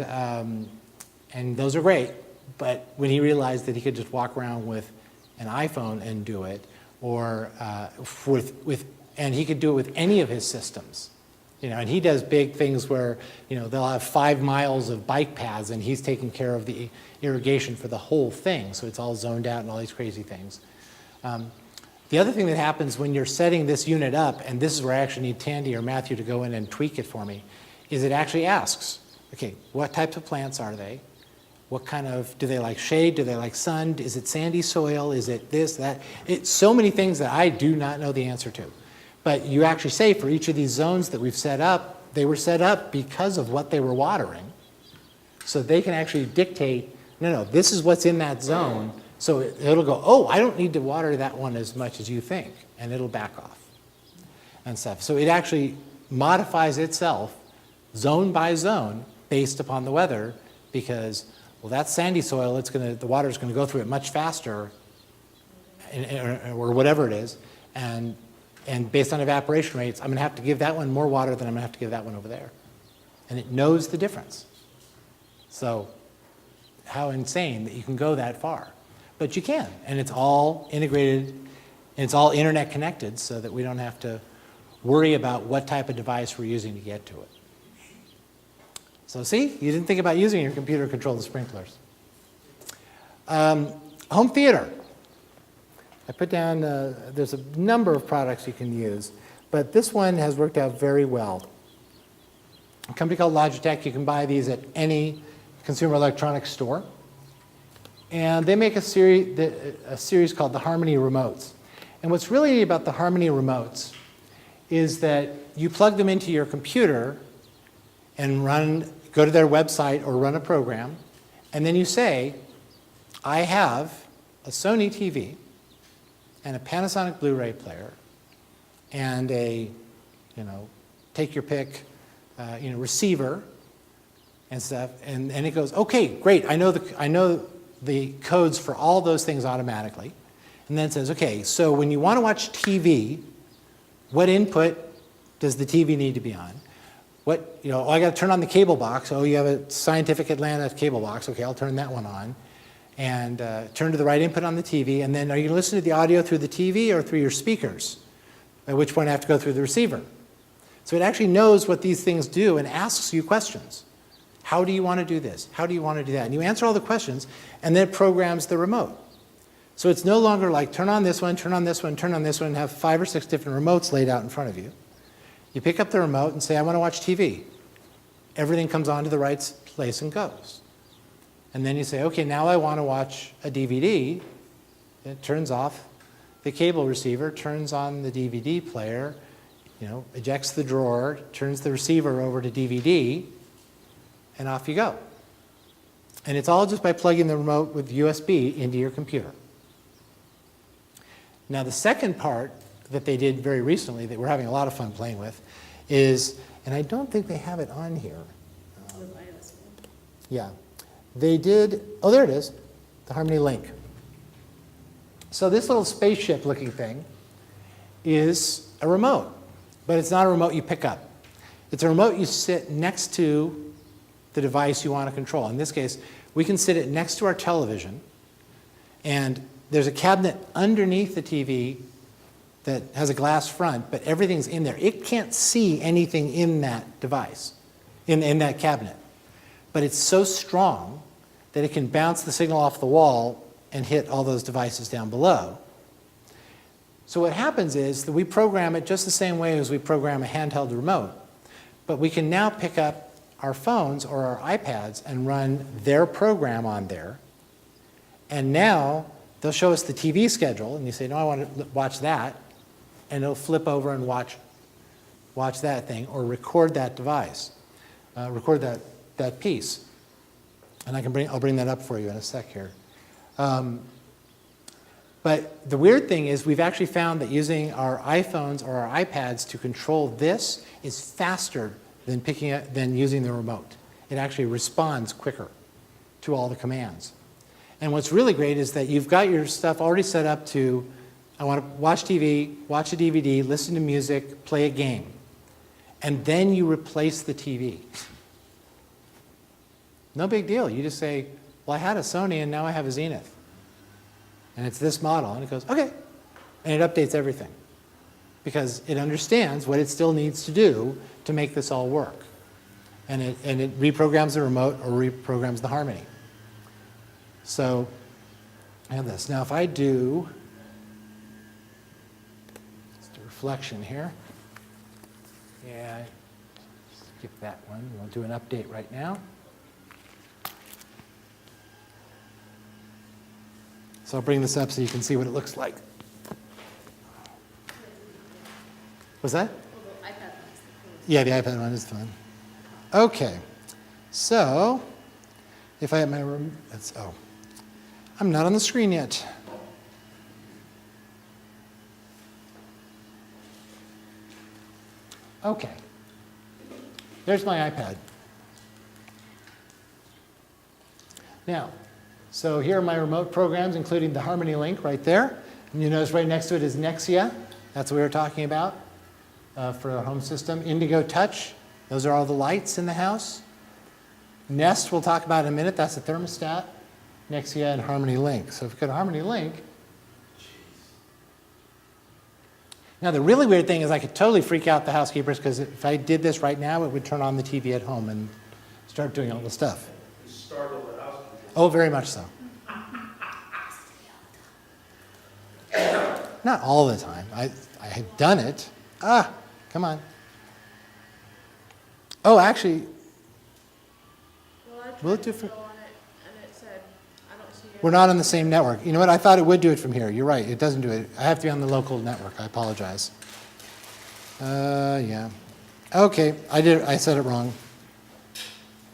those are great. But when he realized that he could just walk around with an iPhone and do it, or and he could do it with any of his systems. And he does big things where, they'll have 5 miles of bike paths and he's taking care of the irrigation for the whole thing. So it's all zoned out and all these crazy things. The other thing that happens when you're setting this unit up, and this is where I actually need Tandy or Matthew to go in and tweak it for me, is it actually asks, okay, what types of plants are they? What kind of, do they like shade? Do they like sun? Is it sandy soil? Is it this, that? It's so many things that I do not know the answer to. But you actually say for each of these zones that we've set up, they were set up because of what they were watering. So they can actually dictate, no, this is what's in that zone. So it'll go, oh, I don't need to water that one as much as you think. And it'll back off and stuff. So it actually modifies itself zone by zone based upon the weather because, well, that's sandy soil. The water's going to go through it much faster or whatever it is. And based on evaporation rates, I'm going to have to give that one more water than I'm going to have to give that one over there. And it knows the difference. So how insane that you can go that far. But you can, and it's all integrated, and it's all internet connected so that we don't have to worry about what type of device we're using to get to it. So see, you didn't think about using your computer to control the sprinklers. Home theater. I put down, there's a number of products you can use, but this one has worked out very well. A company called Logitech, you can buy these at any consumer electronics store. And they make a series called the Harmony Remotes. And what's really neat about the Harmony Remotes is that you plug them into your computer and go to their website or run a program, and then you say, I have a Sony TV and a Panasonic Blu-ray player and a, take your pick, receiver and stuff, and it goes, okay, great, I know the codes for all those things automatically. And then it says, okay, so when you want to watch TV, what input does the TV need to be on? I got to turn on the cable box. Oh, you have a Scientific Atlanta cable box. Okay, I'll turn that one on. And turn to the right input on the TV. And then are you going to listen to the audio through the TV or through your speakers? At which point I have to go through the receiver. So it actually knows what these things do and asks you questions. How do you want to do this? How do you want to do that? And you answer all the questions, and then it programs the remote. So it's no longer like turn on this one, turn on this one, turn on this one, and have 5 or 6 different remotes laid out in front of you. You pick up the remote and say, I want to watch TV. Everything comes onto the right place and goes. And then you say, okay, now I want to watch a DVD. It turns off the cable receiver, turns on the DVD player, ejects the drawer, turns the receiver over to DVD, and off you go. And it's all just by plugging the remote with USB into your computer. Now, the second part that they did very recently that we're having a lot of fun playing with is, and I don't think they have it on here. With iOS. Yeah. They did, oh, there it is, the Harmony Link. So this little spaceship looking thing is a remote, but it's not a remote you pick up. It's a remote you sit next to the device you want to control. In this case, we can sit it next to our television, and there's a cabinet underneath the TV that has a glass front, but everything's in there. It can't see anything in that device, in that cabinet. But it's so strong that it can bounce the signal off the wall and hit all those devices down below. So what happens is that we program it just the same way as we program a handheld remote, but we can now pick up our phones or our iPads and run their program on there. And now they'll show us the TV schedule, and you say, no, I want to watch that. And it'll flip over and watch that thing or record that device, record that piece. And I'll bring that up for you in a sec here. But the weird thing is we've actually found that using our iPhones or our iPads to control this is faster than using the remote. It actually responds quicker to all the commands. And what's really great is that you've got your stuff already set up to, I want to watch TV, watch a DVD, listen to music, play a game. And then you replace the TV. No big deal. You just say, well, I had a Sony and now I have a Zenith. And it's this model. And it goes, okay. And it updates everything. Because it understands what it still needs to do to make this all work. And it reprograms the remote or reprograms the Harmony. So I have this. Now if I do, let's do reflection here. Yeah, skip that one. We'll do an update right now. So I'll bring this up so you can see what it looks like. Was that? Well, the iPad one's the coolest. Yeah, the iPad one is fun. Okay, so if I have my room, I'm not on the screen yet. Okay, there's my iPad. Now, so here are my remote programs, including the Harmony Link right there. And you notice right next to it is Nexia. That's what we were talking about for our home system. Indigo Touch, those are all the lights in the house. Nest we'll talk about in a minute. That's the thermostat. Nexia and Harmony Link. So if we go to Harmony Link. Now the really weird thing is I could totally freak out the housekeepers because if I did this right now, it would turn on the TV at home and start doing all the stuff. Startle the house. Oh, very much so. Not all the time. I have done it. Come on. Oh, actually, Well, I will it tried do to for? go on it, and it said, I don't see it. We're not on the same network. You know what? I thought it would do it from here. You're right. It doesn't do it. I have to be on the local network. I apologize. Yeah. Okay. I said it wrong.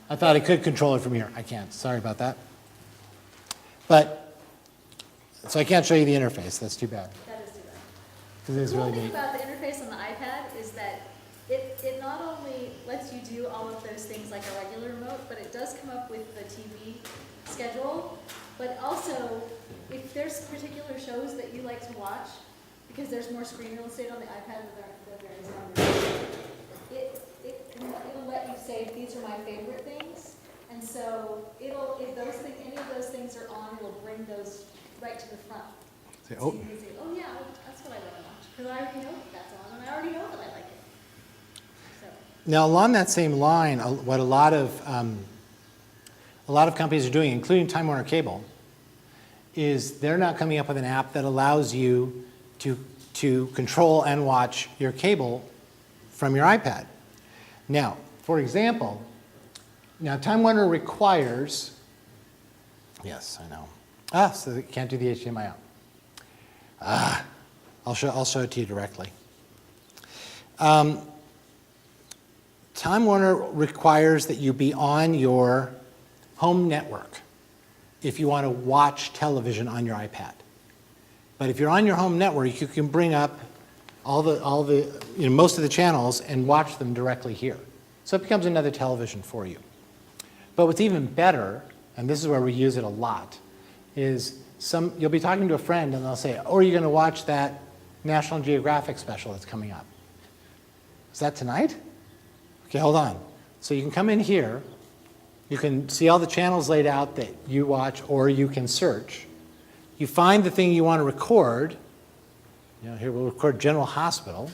I thought I could control it from here. I can't. Sorry about that. But, so I can't show you the interface. That's too bad. That is too bad. Because it's The cool really thing neat. about the interface on the iPad is that it not only lets you do all of those things like a regular remote, but it does come up with the TV schedule. But also, if there's particular shows that you like to watch, because there's more screen real estate on the iPad than there is on the it'll let you say, these are my favorite things. And so if any of those things are on, it'll bring those right to the front. Say, So oh, you can say, oh yeah, that's what I want to watch, because I already know that that's on, and I already know that I like it. So, now along that same line, what a lot of companies are doing, including Time Warner Cable, is they're now coming up with an app that allows you to control and watch your cable from your iPad. Now, for example, now Time Warner requires, yes, I know. So they can't do the HDMI out. I'll show it to you directly. Time Warner requires that you be on your home network if you want to watch television on your iPad. But if you're on your home network, you can bring up most of the channels and watch them directly here. So it becomes another television for you. But what's even better, and this is where we use it a lot, is you'll be talking to a friend and they'll say, oh, are you going to watch that National Geographic special that's coming up? Is that tonight? Okay, hold on. So you can come in here, you can see all the channels laid out that you watch, or you can search. You find the thing you want to record. Here we'll record General Hospital.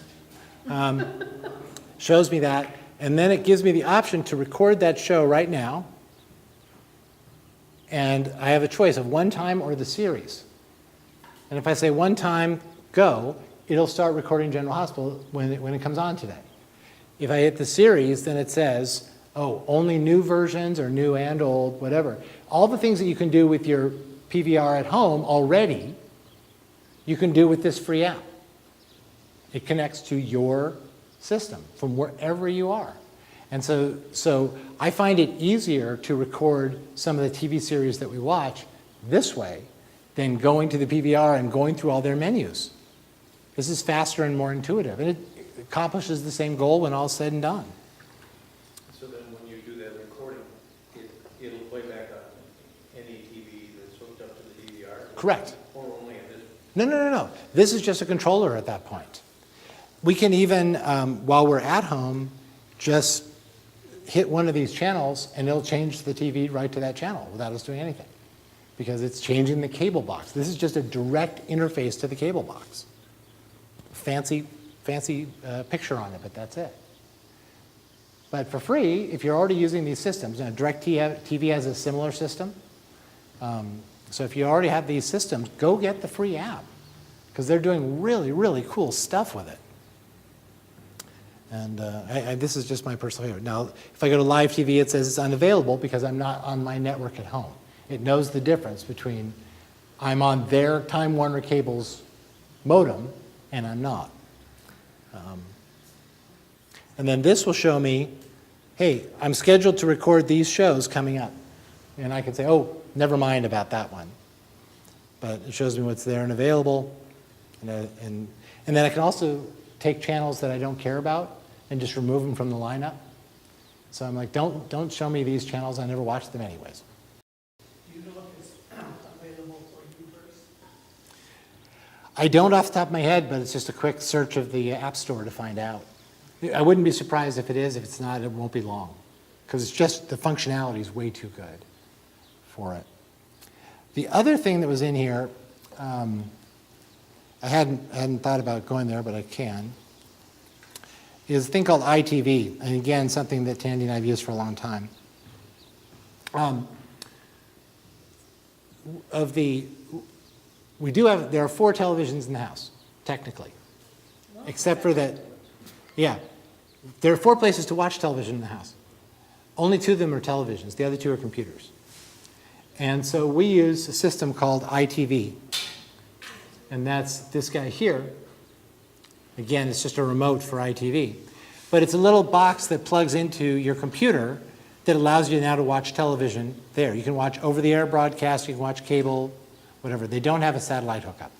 Shows me that, and then it gives me the option to record that show right now. And I have a choice of one time or the series. And if I say one time, go, it'll start recording General Hospital when it comes on today. If I hit the series, then it says, oh, only new versions or new and old, whatever. All the things that you can do with your PVR at home already, you can do with this free app. It connects to your system from wherever you are. And so I find it easier to record some of the TV series that we watch this way than going to the PVR and going through all their menus. This is faster and more intuitive, and it accomplishes the same goal when all's said and done. So then when you do that recording, it'll play back on any TV that's hooked up to the DVR? Correct. Or only at this? No. This is just a controller at that point. We can even, while we're at home, just hit one of these channels and it'll change the TV right to that channel without us doing anything, because it's changing the cable box. This is just a direct interface to the cable box. Fancy picture on it, but that's it. But for free, if you're already using these systems, DirecTV has a similar system. So if you already have these systems, go get the free app, because they're doing really, really cool stuff with it. And this is just my personal favorite. Now, if I go to live TV, it says it's unavailable because I'm not on my network at home. It knows the difference between I'm on their Time Warner Cable's modem and I'm not. And then this will show me, hey, I'm scheduled to record these shows coming up. And I can say, oh, never mind about that one. But it shows me what's there and available. And then I can also take channels that I don't care about and just remove them from the lineup. So I'm like, don't show me these channels. I never watch them anyways. Do you know if it's available for users? I don't off the top of my head, but it's just a quick search of the App Store to find out. I wouldn't be surprised if it is. If it's not, it won't be long, because it's just the functionality is way too good for it. The other thing that was in here, I hadn't thought about going there, but I can, is a thing called ITV, and again, something that Tandy and I have used for a long time. There are 4 televisions in the house, technically, except for that, yeah. There are 4 places to watch television in the house. Only 2 of them are televisions. The other 2 are computers. And so we use a system called ITV. And that's this guy here. Again, it's just a remote for ITV. But it's a little box that plugs into your computer that allows you now to watch television there. You can watch over-the-air broadcast, you can watch cable, whatever. They don't have a satellite hookup.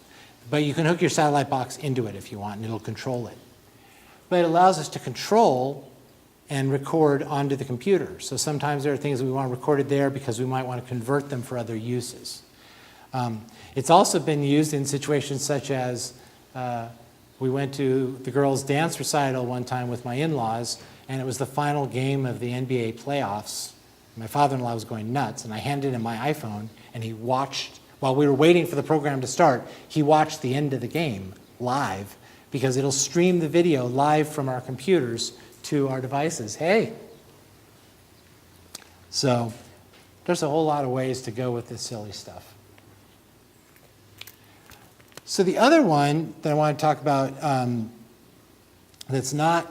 But you can hook your satellite box into it if you want, and it'll control it. But it allows us to control and record onto the computer. So sometimes there are things that we want recorded there because we might want to convert them for other uses. It's also been used in situations such as we went to the girls' dance recital one time with my in-laws, and it was the final game of the NBA playoffs. My father-in-law was going nuts, and I handed him my iPhone, and he watched, while we were waiting for the program to start, he watched the end of the game live, because it'll stream the video live from our computers to our devices. Hey! So there's a whole lot of ways to go with this silly stuff. So the other one that I want to talk about that's not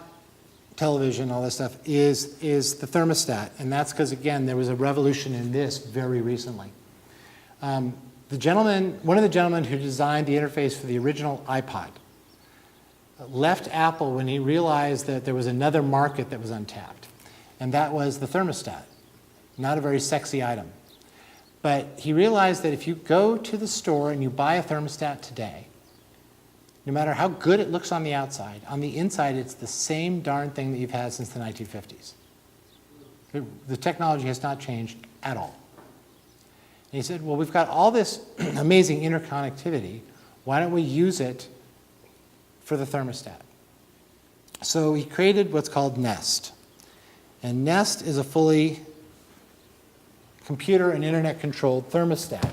television, all this stuff, is the thermostat. And that's because, again, there was a revolution in this very recently. One of the gentlemen who designed the interface for the original iPod left Apple when he realized that there was another market that was untapped, and that was the thermostat. Not a very sexy item. But he realized that if you go to the store and you buy a thermostat today, no matter how good it looks on the outside, on the inside it's the same darn thing that you've had since the 1950s. The technology has not changed at all. And he said, well, we've got all this amazing interconnectivity. Why don't we use it for the thermostat? So he created what's called Nest. And Nest is a fully computer and internet controlled thermostat.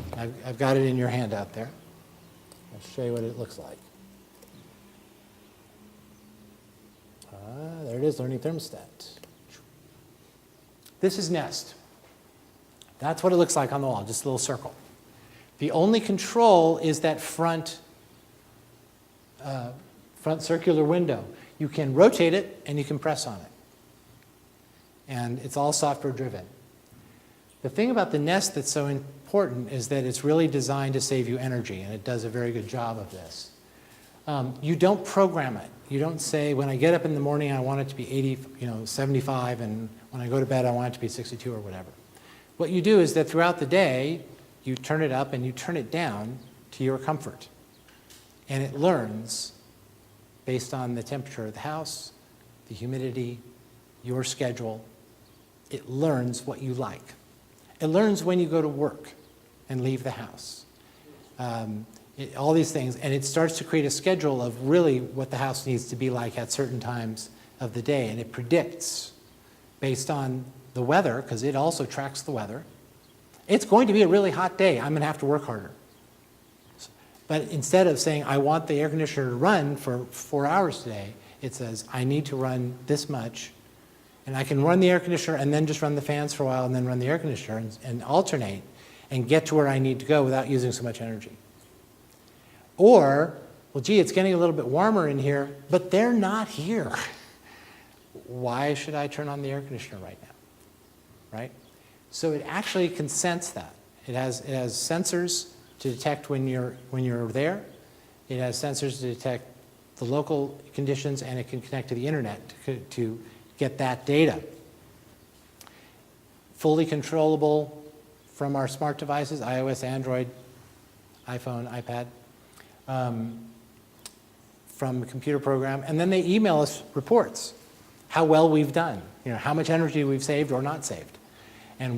I've got it in your handout there. I'll show you what it looks like. There it is, learning thermostat. This is Nest. That's what it looks like on the wall, just a little circle. The only control is that front circular window. You can rotate it and you can press on it. And it's all software driven. The thing about the Nest that's so important is that it's really designed to save you energy, and it does a very good job of this. You don't program it. You don't say, when I get up in the morning, I want it to be 75, and when I go to bed, I want it to be 62 or whatever. What you do is that throughout the day, you turn it up and you turn it down to your comfort. And it learns based on the temperature of the house, the humidity, your schedule. It learns what you like. It learns when you go to work and leave the house. All these things, and it starts to create a schedule of really what the house needs to be like at certain times of the day, and it predicts based on the weather, because it also tracks the weather. It's going to be a really hot day. I'm going to have to work harder. But instead of saying, I want the air conditioner to run for 4 hours today, it says, I need to run this much, and I can run the air conditioner and then just run the fans for a while and then run the air conditioner and alternate and get to where I need to go without using so much energy. Or, well, gee, it's getting a little bit warmer in here, but they're not here. Why should I turn on the air conditioner right now? Right? So it actually can sense that. It has sensors to detect when you're there. It has sensors to detect the local conditions, and it can connect to the internet to get that data. Fully controllable from our smart devices, iOS, Android, iPhone, iPad. From a computer program, and then they email us reports, how well we've done, how much energy we've saved or not saved, and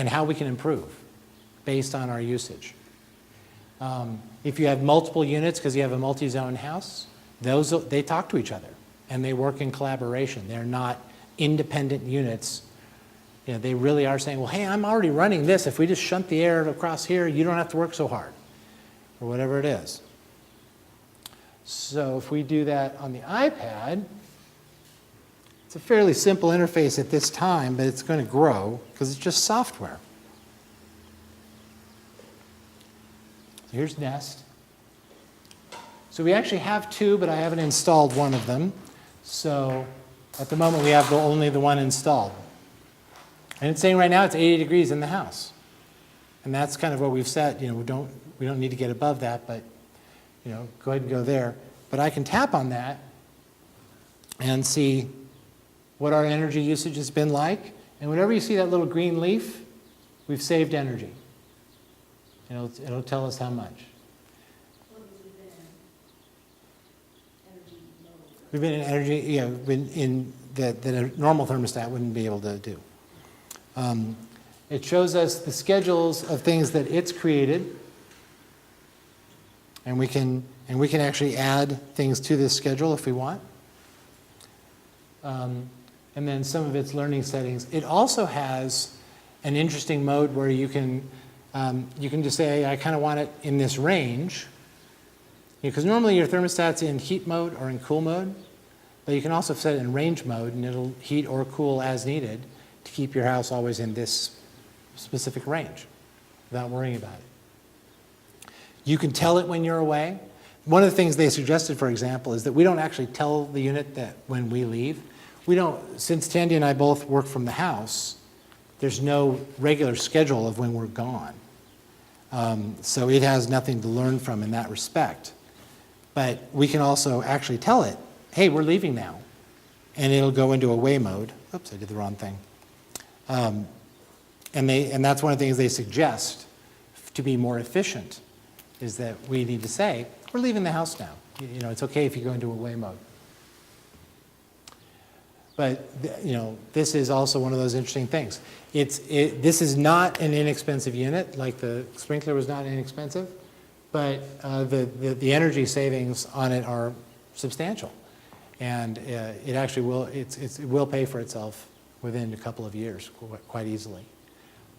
how we can improve based on our usage. If you have multiple units, because you have a multi-zone house, they talk to each other and they work in collaboration. They're not independent units. They really are saying, well, hey, I'm already running this. If we just shunt the air across here, you don't have to work so hard, or whatever it is. So if we do that on the iPad, it's a fairly simple interface at this time, but it's going to grow because it's just software. So here's Nest. So we actually have two, but I haven't installed one of them. So at the moment, we have only the one installed. And it's saying right now it's 80 degrees in the house. And that's kind of what we've set. We don't need to get above that, but go ahead and go there. But I can tap on that and see what our energy usage has been like. And whenever you see that little green leaf, we've saved energy. It'll tell us how much. We've been in energy, we've been in that a normal thermostat wouldn't be able to do. It shows us the schedules of things that it's created. And we can actually add things to this schedule if we want. And then some of its learning settings. It also has an interesting mode where you can just say, I kind of want it in this range. Because normally your thermostat's in heat mode or in cool mode, but you can also set it in range mode, and it'll heat or cool as needed to keep your house always in this specific range without worrying about it. You can tell it when you're away. One of the things they suggested, for example, is that we don't actually tell the unit that when we leave. we don't, since Tandy and I both work from the house, there's no regular schedule of when we're gone. So it has nothing to learn from in that respect. But we can also actually tell it, hey, we're leaving now. And it'll go into away mode. Oops, I did the wrong thing. And that's one of the things they suggest to be more efficient, is that we need to say, we're leaving the house now. You know, it's okay if you go into away mode. But, you know, this is also one of those interesting things. This is not an inexpensive unit, like the sprinkler was not inexpensive, but the energy savings on it are substantial. And it actually will, it will pay for itself within a couple of years quite easily.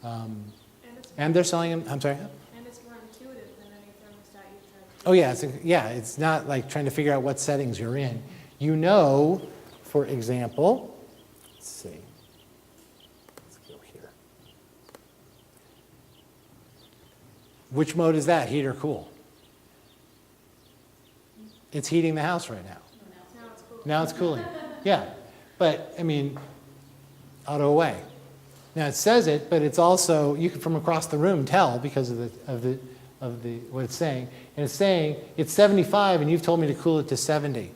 And they're selling them, I'm sorry? And it's more intuitive than any thermostat you've tried. Oh yeah, it's not like trying to figure out what settings you're in. You know, for example, let's see, let's go here. Which mode is that, heat or cool? It's heating the house right now. Now it's cool. Now it's cooling. Yeah, but I mean, auto away. Now it says it, but it's also, you can from across the room tell because of the what it's saying. And it's saying it's 75 and you've told me to cool it to 70. You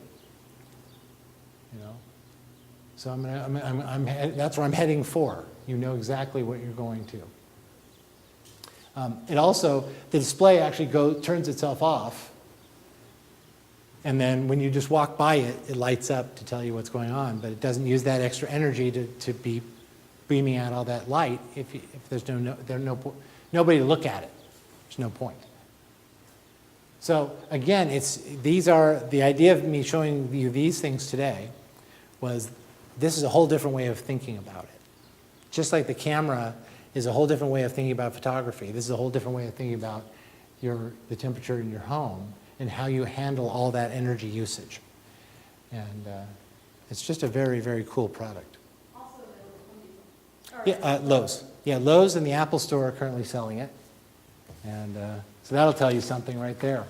know? So that's where I'm heading for. You know exactly what you're going to. It also, the display actually turns itself off. And then when you just walk by it, it lights up to tell you what's going on, but it doesn't use that extra energy to be beaming out all that light if there's nobody to look at it. There's no point. So again, these are the idea of me showing you these things today was this is a whole different way of thinking about it. Just like the camera is a whole different way of thinking about photography. This is a whole different way of thinking about the temperature in your home and how you handle all that energy usage. And it's just a very, very cool product. Also available from Yeah, Lowe's. Yeah, Lowe's and the Apple Store are currently selling it. And so that'll tell you something right there.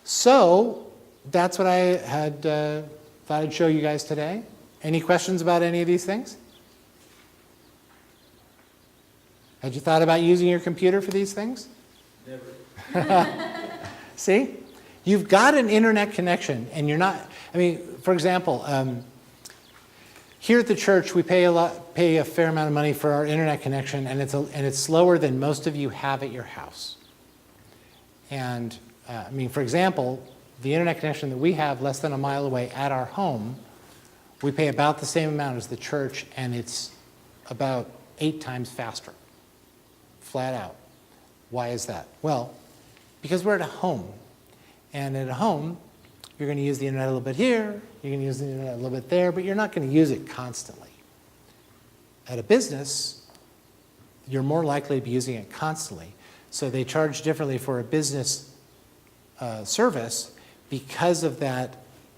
So that's what I had thought I'd show you guys today. Any questions about any of these things? Had you thought about using your computer for these things? Never. See? You've got an internet connection and you're not, I mean, for example, here at the church we pay a fair amount of money for our internet connection and it's slower than most of you have at your house. And I mean, for example, the internet connection that we have less than a mile away at our home, we pay about the same amount as the church and it's about 8 times faster, flat out. Why is that? Well, because we're at a home. And at a home, you're going to use the internet a little bit here, you're going to use the internet a little bit there, but you're not going to use it constantly. At a business, you're more likely to be using it constantly. So they charge differently for a business service because of that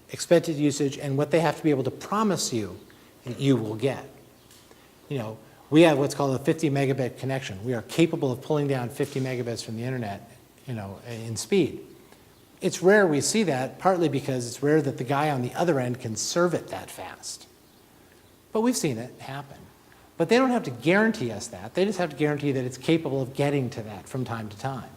expected usage and what they have to be able to promise you that you will get. You know, we have what's called a 50 megabit connection. We are capable of pulling down 50 megabits from the internet, you know, in speed. It's rare we see that, partly because it's rare that the guy on the other end can serve it that fast. But we've seen it happen. But they don't have to guarantee us that. They just have to guarantee that it's capable of getting to that from time to time.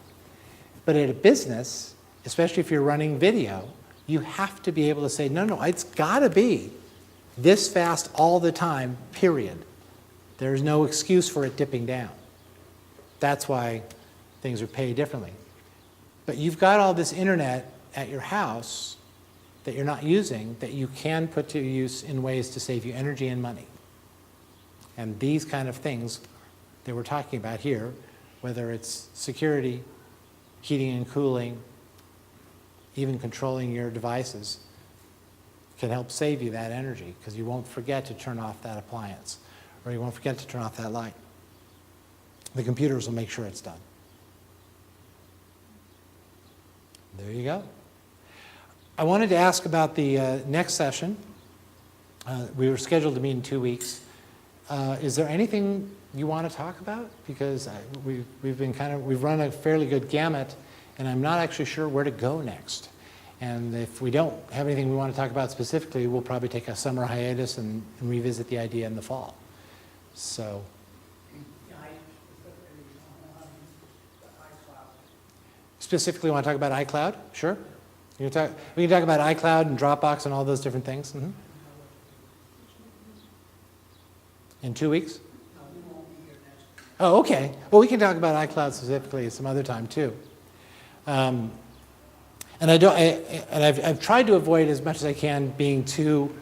But at a business, especially if you're running video, you have to be able to say, no, it's got to be this fast all the time, period. There's no excuse for it dipping down. That's why things are paid differently. But you've got all this internet at your house that you're not using that you can put to use in ways to save you energy and money. And these kind of things that we're talking about here, whether it's security, heating and cooling, even controlling your devices, can help save you that energy because you won't forget to turn off that appliance or you won't forget to turn off that light. The computers will make sure it's done. There you go. I wanted to ask about the next session. We were scheduled to meet in 2 weeks. Is there anything you want to talk about? Because we've run a fairly good gamut, and I'm not actually sure where to go next. And if we don't have anything we want to talk about specifically, we'll probably take a summer hiatus and revisit the idea in the fall. So, specifically want to talk about iCloud? Sure. We can talk about iCloud and Dropbox and all those different things. In 2 weeks? Oh, okay. Well, we can talk about iCloud specifically some other time too. And I've tried to avoid as much as I can being too,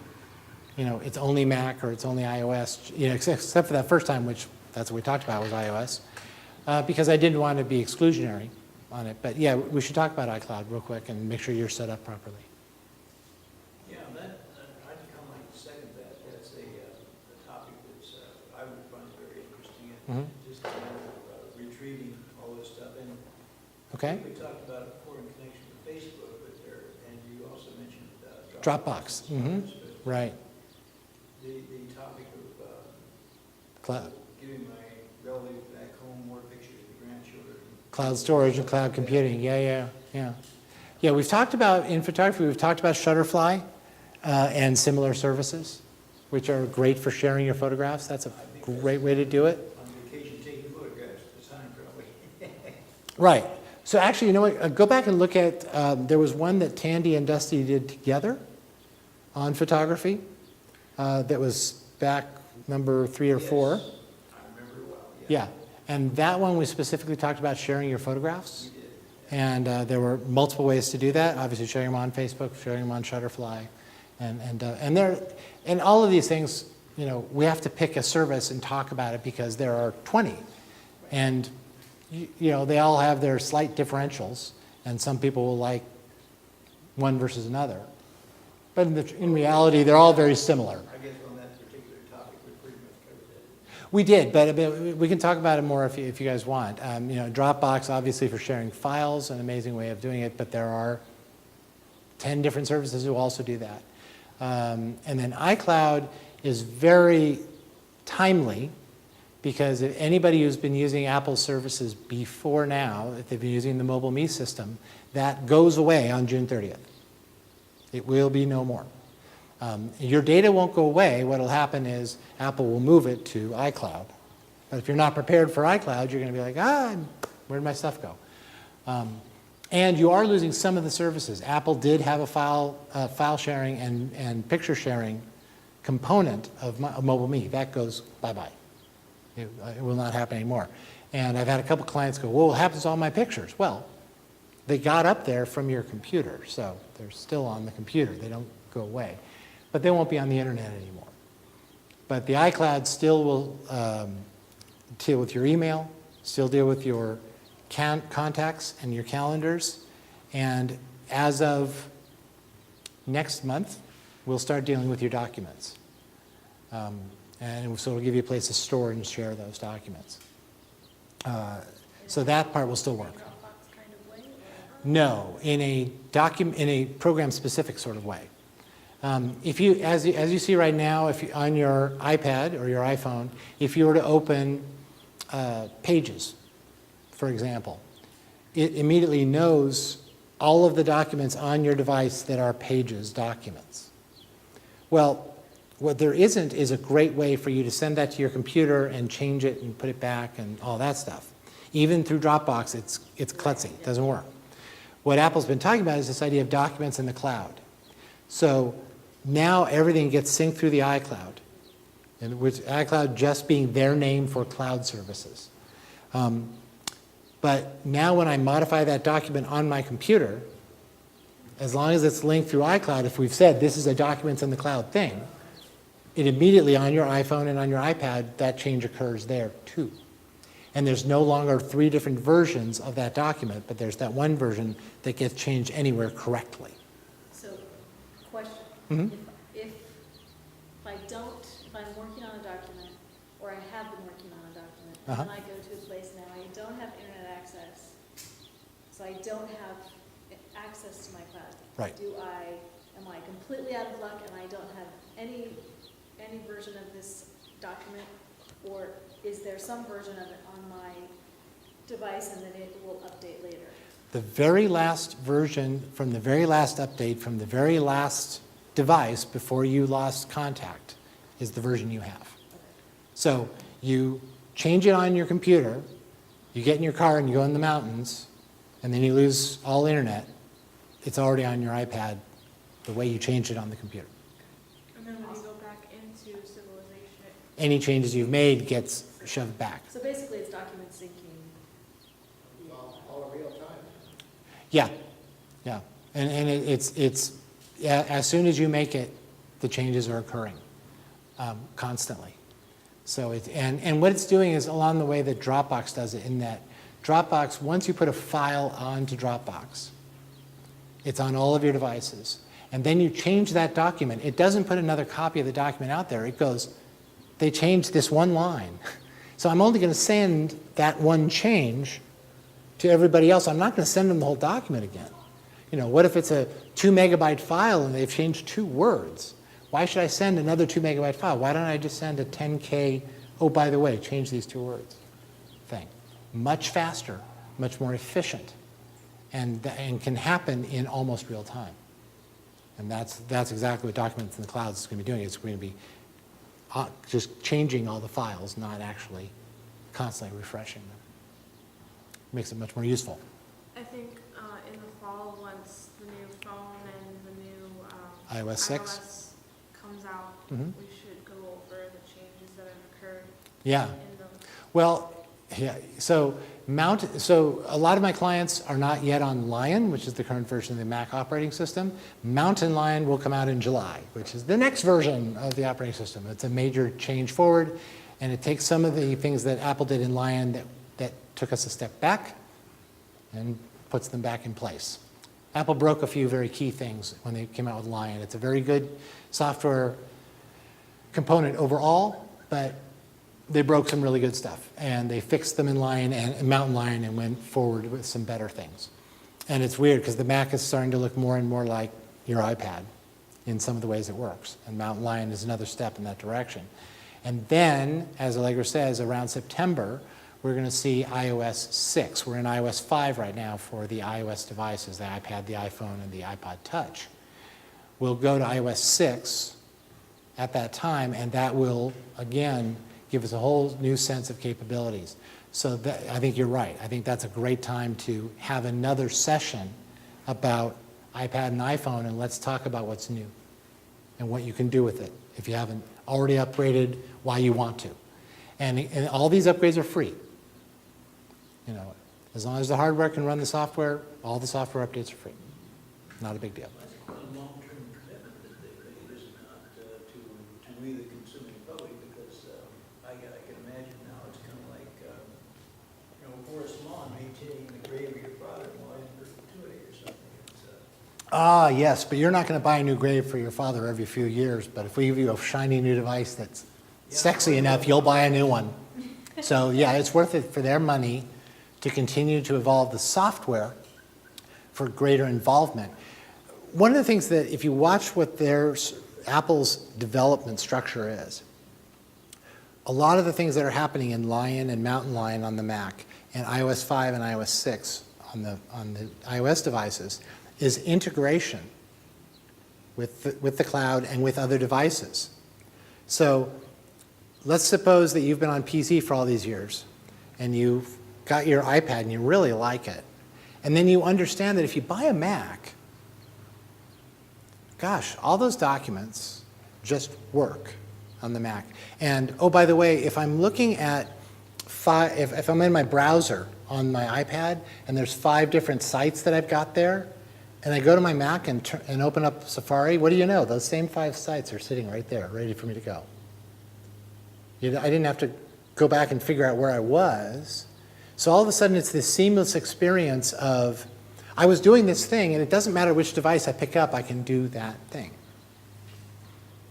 it's only Mac or it's only iOS, except for that first time, which that's what we talked about was iOS, because I didn't want to be exclusionary on it. But yeah, we should talk about iCloud real quick and make sure you're set up properly. Yeah, that, I'd kind of like to second that. That's a topic that's, I would find very interesting. And just the matter of retrieving all this stuff. And Okay? we talked about it before in connection with Facebook, but there, and you also mentioned Dropbox. But Right. The topic of Cloud. giving my relative back home more pictures of the grandchildren. Cloud storage and cloud computing. Yeah. Yeah, we've talked about, in photography, we've talked about Shutterfly and similar services, which are great for sharing your photographs. That's a great way to do it. On vacation taking photographs at the time, probably. Right. So actually, you know what? Go back and look at, there was one that Tandy and Dusty did together on photography that was back number 3 or 4. I remember it well, Yeah. And that one we specifically talked about sharing your photographs. And there were multiple ways to do that. Obviously, sharing them on Facebook, sharing them on Shutterfly, and all of these things. We have to pick a service and talk about it because there are 20, and they all have their slight differentials, and some people will like one versus another. But in reality, they're all very similar. I guess on that particular topic, we pretty much covered that. We did, but we can talk about it more if you guys want. Dropbox, obviously, for sharing files, an amazing way of doing it, but there are 10 different services who also do that. And then iCloud is very timely because if anybody who's been using Apple services before now, if they've been using the Mobile Me system, that goes away on June 30th. It will be no more. Your data won't go away. What will happen is Apple will move it to iCloud. But if you're not prepared for iCloud, you're going to be like, where'd my stuff go? And you are losing some of the services. Apple did have a file sharing and picture sharing component of Mobile Me. That goes bye-bye. It will not happen anymore. And I've had a couple clients go, well, what happens to all my pictures? Well, they got up there from your computer, so they're still on the computer. They don't go away. But they won't be on the internet anymore. But the iCloud still will deal with your email, still deal with your contacts and your calendars. And as of next month, we'll start dealing with your documents. And so it'll give you a place to store and share those documents. So that part will still work. Dropbox kind of way? No, in a program-specific sort of way. If you, as you see right now, if you, on your iPad or your iPhone, if you were to open Pages, for example, it immediately knows all of the documents on your device that are Pages documents. Well, what there isn't is a great way for you to send that to your computer and change it and put it back and all that stuff. Even through Dropbox, it's klutzy, it doesn't work. What Apple's been talking about is this idea of documents in the cloud. So now everything gets synced through the iCloud, and with iCloud just being their name for cloud services. But now when I modify that document on my computer, as long as it's linked through iCloud, if we've said this is a documents in the cloud thing, it immediately on your iPhone and on your iPad, that change occurs there too. And there's no longer 3 different versions of that document, but there's that one version that gets changed anywhere correctly. So, question. Mhm. If I'm working on a document, or I have been working on a document, and then I go to a place now, I don't have internet access, so I don't have access to my cloud. Right. Am I completely out of luck and I don't have any version of this document, or is there some version of it on my device and then it will update later? The very last version from the very last update from the very last device before you lost contact is the version you have. So you change it on your computer, you get in your car and you go in the mountains, and then you lose all internet. It's already on your iPad the way you changed it on the computer. And then when you go back into civilization, Any changes you've made gets shoved back. So basically, it's document syncing. All in real time. Yeah, yeah. And as soon as you make it, the changes are occurring constantly. So and what it's doing is along the way that Dropbox does it, in that Dropbox, once you put a file onto Dropbox, it's on all of your devices. And then you change that document. It doesn't put another copy of the document out there. It goes, they changed this one line. So I'm only going to send that one change to everybody else. I'm not going to send them the whole document again. You know, what if it's a 2 megabyte file and they've changed 2 words? Why should I send another 2 megabyte file? Why don't I just send a 10K, oh, by the way, change these 2 words thing? Much faster, much more efficient, and can happen in almost real time. And that's exactly what Documents in the Cloud is going to be doing. It's going to be just changing all the files, not actually constantly refreshing them. Makes it much more useful. I think in the fall, once the new phone and the new iOS 6? iOS comes out, Mhm. we should go over the changes that have occurred Yeah. in them. Well, yeah, so a lot of my clients are not yet on Lion, which is the current version of the Mac operating system. Mountain Lion will come out in July, which is the next version of the operating system. It's a major change forward, and it takes some of the things that Apple did in Lion that took us a step back and puts them back in place. Apple broke a few very key things when they came out with Lion. It's a very good software component overall, but they broke some really good stuff, and they fixed them in Lion and Mountain Lion and went forward with some better things. And it's weird because the Mac is starting to look more and more like your iPad in some of the ways it works, and Mountain Lion is another step in that direction. And then, as Allegra says, around September, we're going to see iOS 6. We're in iOS 5 right now for the iOS devices, the iPad, the iPhone, and the iPod Touch. We'll go to iOS 6 at that time, and that will, again, give us a whole new sense of capabilities. So I think you're right. I think that's a great time to have another session about iPad and iPhone, and let's talk about what's new and what you can do with it if you haven't already upgraded, why you want to. And all these upgrades are free. You know, as long as the hardware can run the software, all the software updates are free. Not a big deal. That's a long-term commitment that they made, is it not, to we, the consuming public, because I can imagine now it's kind of like, you know, Forest Lawn maintaining the grave of your father-in-law in perpetuity or something. It's, Yes, but you're not going to buy a new grave for your father every few years, but if we give you a shiny new device that's sexy enough, you'll buy a new one. So yeah, it's worth it for their money to continue to evolve the software for greater involvement. One of the things that if you watch what Apple's development structure is, a lot of the things that are happening in Lion and Mountain Lion on the Mac and iOS 5 and iOS 6 on the iOS devices is integration with the cloud and with other devices. So let's suppose that you've been on PC for all these years and you've got your iPad and you really like it. And then you understand that if you buy a Mac, gosh, all those documents just work on the Mac. And oh, by the way, if I'm looking at if I'm in my browser on my iPad and there's 5 different sites that I've got there, and I go to my Mac and open up Safari, what do you know? Those same 5 sites are sitting right there, ready for me to go. I didn't have to go back and figure out where I was. So all of a sudden, it's this seamless experience of, I was doing this thing, and it doesn't matter which device I pick up, I can do that thing.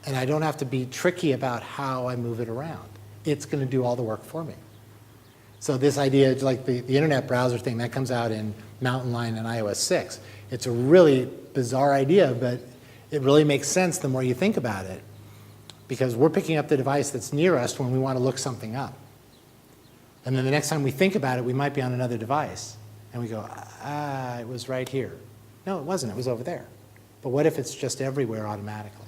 And I don't have to be tricky about how I move it around. It's going to do all the work for me. So this idea, like the internet browser thing, that comes out in Mountain Lion and iOS 6. It's a really bizarre idea, but it really makes sense the more you think about it, because we're picking up the device that's near us when we want to look something up. And then the next time we think about it, we might be on another device. And we go, it was right here. No, it wasn't, it was over there. But what if it's just everywhere automatically?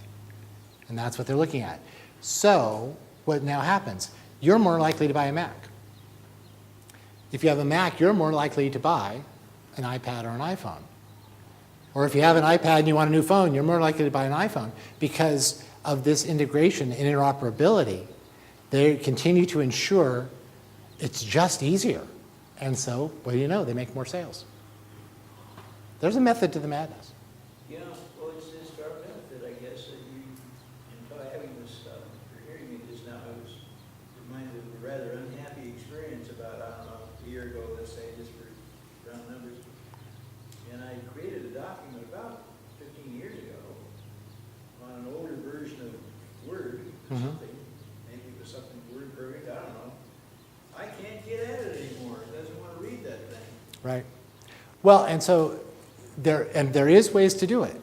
And that's what they're looking at. So what now happens? You're more likely to buy a Mac. If you have a Mac, you're more likely to buy an iPad or an iPhone. Or if you have an iPad and you want a new phone, you're more likely to buy an iPhone because of this integration and interoperability. They continue to ensure it's just easier. And so, what do you know? They make more sales. There's a method to the madness. Yeah, well, it's to our benefit, I guess, that you, and by having this, or hearing me just now, I was reminded of a rather unhappy experience about, I don't know, a year ago, let's say, just for round numbers. And I created a document about 15 years ago on an older version of Word or something. Maybe it was something Word Perfect, I don't know. I can't get at it anymore. It doesn't want to read that thing. Right. Well, and so there is ways to do it.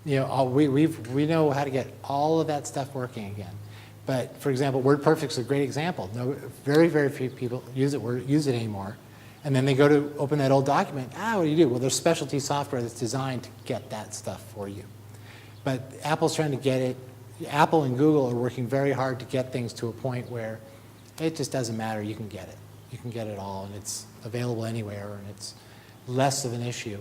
You know, we know how to get all of that stuff working again. But for example, WordPerfect's a great example. No, very few people use it anymore. And then they go to open that old document. What do you do? Well, there's specialty software that's designed to get that stuff for you. But Apple's trying to get it. Apple and Google are working very hard to get things to a point where it just doesn't matter. You can get it. You can get it all, and it's available anywhere, and it's less of an issue.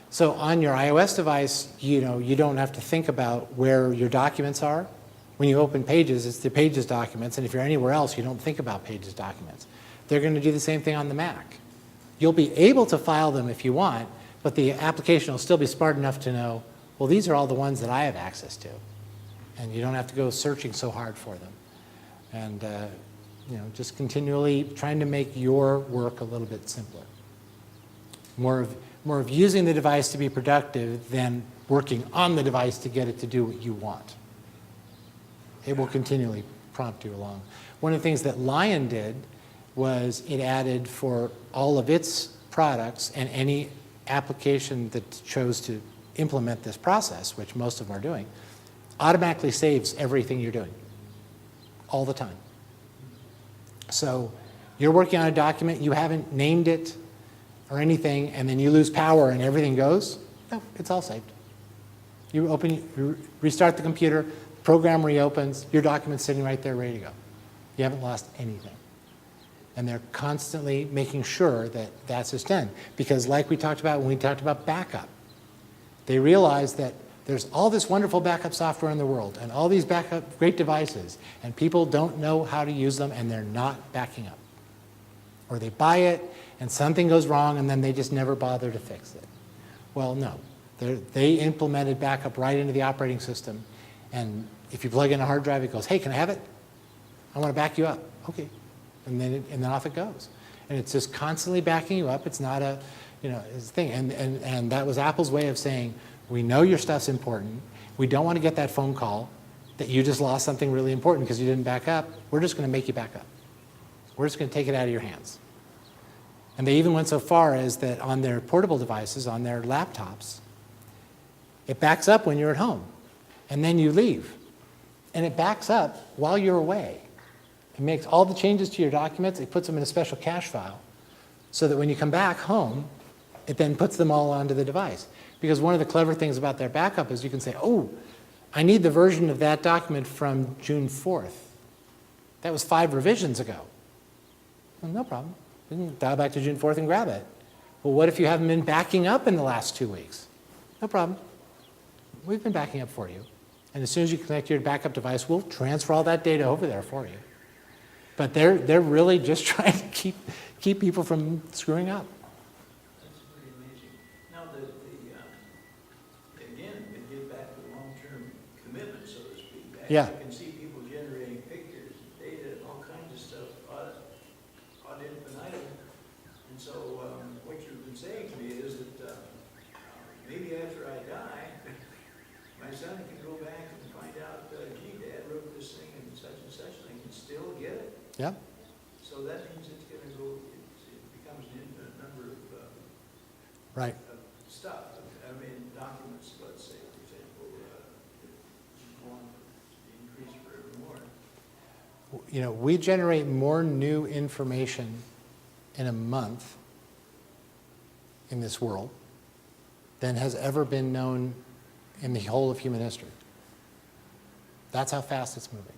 So on your iOS device, you don't have to think about where your documents are. When you open Pages, it's the Pages documents, and if you're anywhere else, you don't think about Pages documents. They're going to do the same thing on the Mac. You'll be able to file them if you want, but the application will still be smart enough to know, well, these are all the ones that I have access to. And you don't have to go searching so hard for them. And just continually trying to make your work a little bit simpler. More of using the device to be productive than working on the device to get it to do what you want. It will continually prompt you along. One of the things that Lion did was it added for all of its products and any application that chose to implement this process, which most of them are doing, automatically saves everything you're doing all the time. So you're working on a document, you haven't named it or anything, and then you lose power and everything goes, no, it's all saved. You restart the computer, program reopens, your document's sitting right there ready to go. You haven't lost anything. And they're constantly making sure that that's just done. Because like we talked about when we talked about backup, they realize that there's all this wonderful backup software in the world and all these backup great devices, and people don't know how to use them and they're not backing up. Or they buy it and something goes wrong and then they just never bother to fix it. Well, no. They implemented backup right into the operating system, and if you plug in a hard drive, it goes, hey, can I have it? I want to back you up. Okay. And then off it goes. And it's just constantly backing you up. It's not a, it's a thing. And that was Apple's way of saying, we know your stuff's important. We don't want to get that phone call that you just lost something really important because you didn't back up. We're just going to make you back up. We're just going to take it out of your hands. And they even went so far as that on their portable devices, on their laptops, it backs up when you're at home. And then you leave. And it backs up while you're away. It makes all the changes to your documents. It puts them in a special cache file so that when you come back home, it then puts them all onto the device. Because one of the clever things about their backup is you can say, oh, I need the version of that document from June 4th. That was 5 revisions ago. Well, no problem. You can dial back to June 4th and grab it. Well, what if you haven't been backing up in the last 2 weeks? No problem. We've been backing up for you. And as soon as you connect your backup device, we'll transfer all that data over there for you. But they're really just trying to keep people from screwing up. That's pretty amazing. Now, again, we get back to long-term commitment, so to speak. Yeah. I can see people generating pictures, data, and all kinds of stuff ad infinitum. And so what you've been saying to me is that maybe after I die, my son can go back and find out, gee, Dad wrote this thing and such, and I can still get it. Yeah. So that means it's going to go, it becomes an infinite number of Right. stuff. Documents, let's say, for example, go on to increase forevermore. We generate more new information in a month in this world than has ever been known in the whole of human history. That's how fast it's moving.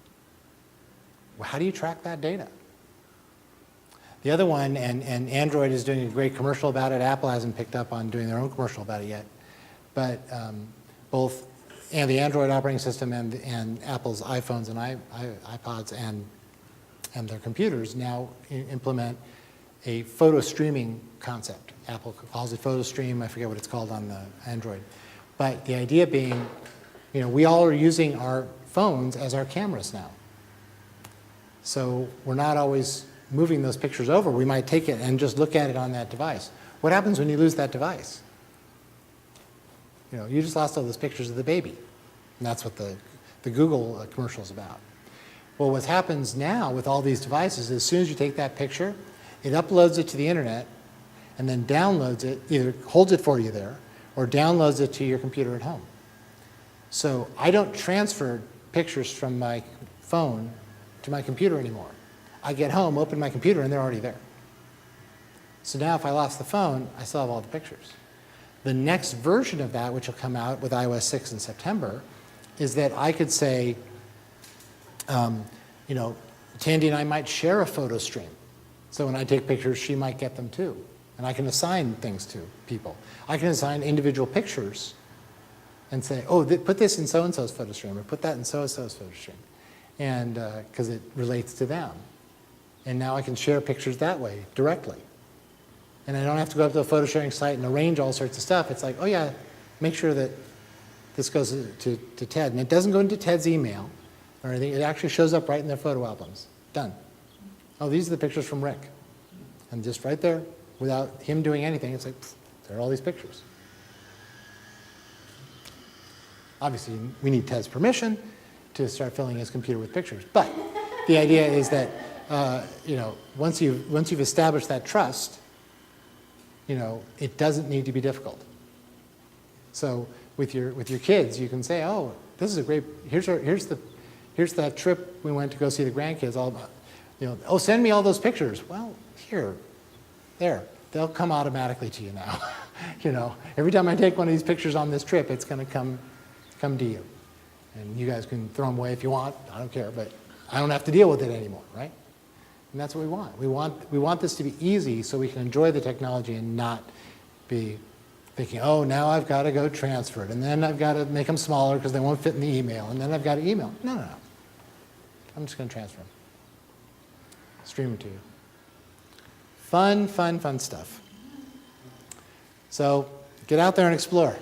Well, how do you track that data? The other one, and Android is doing a great commercial about it. Apple hasn't picked up on doing their own commercial about it yet. But both and the Android operating system and Apple's iPhones and iPods and their computers now implement a photo streaming concept. Apple calls it photo stream. I forget what it's called on the Android. But the idea being, we all are using our phones as our cameras now. So we're not always moving those pictures over. We might take it and just look at it on that device. What happens when you lose that device? You just lost all those pictures of the baby. And that's what the Google commercial is about. Well, what happens now with all these devices is as soon as you take that picture, it uploads it to the internet and then downloads it, either holds it for you there or downloads it to your computer at home. So I don't transfer pictures from my phone to my computer anymore. I get home, open my computer, and they're already there. So now if I lost the phone, I still have all the pictures. The next version of that, which will come out with iOS 6 in September, is that I could say, Tandy and I might share a photo stream. So when I take pictures, she might get them too. And I can assign things to people. I can assign individual pictures and say, put this in so-and-so's photo stream, or put that in so-and-so's photo stream, and because it relates to them. And now I can share pictures that way, directly. And I don't have to go up to a photo sharing site and arrange all sorts of stuff. It's like, oh yeah, make sure that this goes to Ted. And it doesn't go into Ted's email or anything. It actually shows up right in their photo albums. Done. Oh, these are the pictures from Rick. And just right there, without him doing anything, it's like, there are all these pictures. Obviously, we need Ted's permission to start filling his computer with pictures. But the idea is that, once you've established that trust, it doesn't need to be difficult. So with your kids, you can say, oh, this is a great, here's that trip we went to go see the grandkids, all about, send me all those pictures. Well, there, they'll come automatically to you now. Every time I take one of these pictures on this trip, it's going to come to you. And you guys can throw them away if you want, I don't care, but I don't have to deal with it anymore, right? And that's what we want. We want this to be easy so we can enjoy the technology and not be thinking, oh, now I've got to go transfer it, and then I've got to make them smaller because they won't fit in the email, and then I've got to email. No. I'm just going to transfer them. Stream them to you. Fun stuff. So get out there and explore.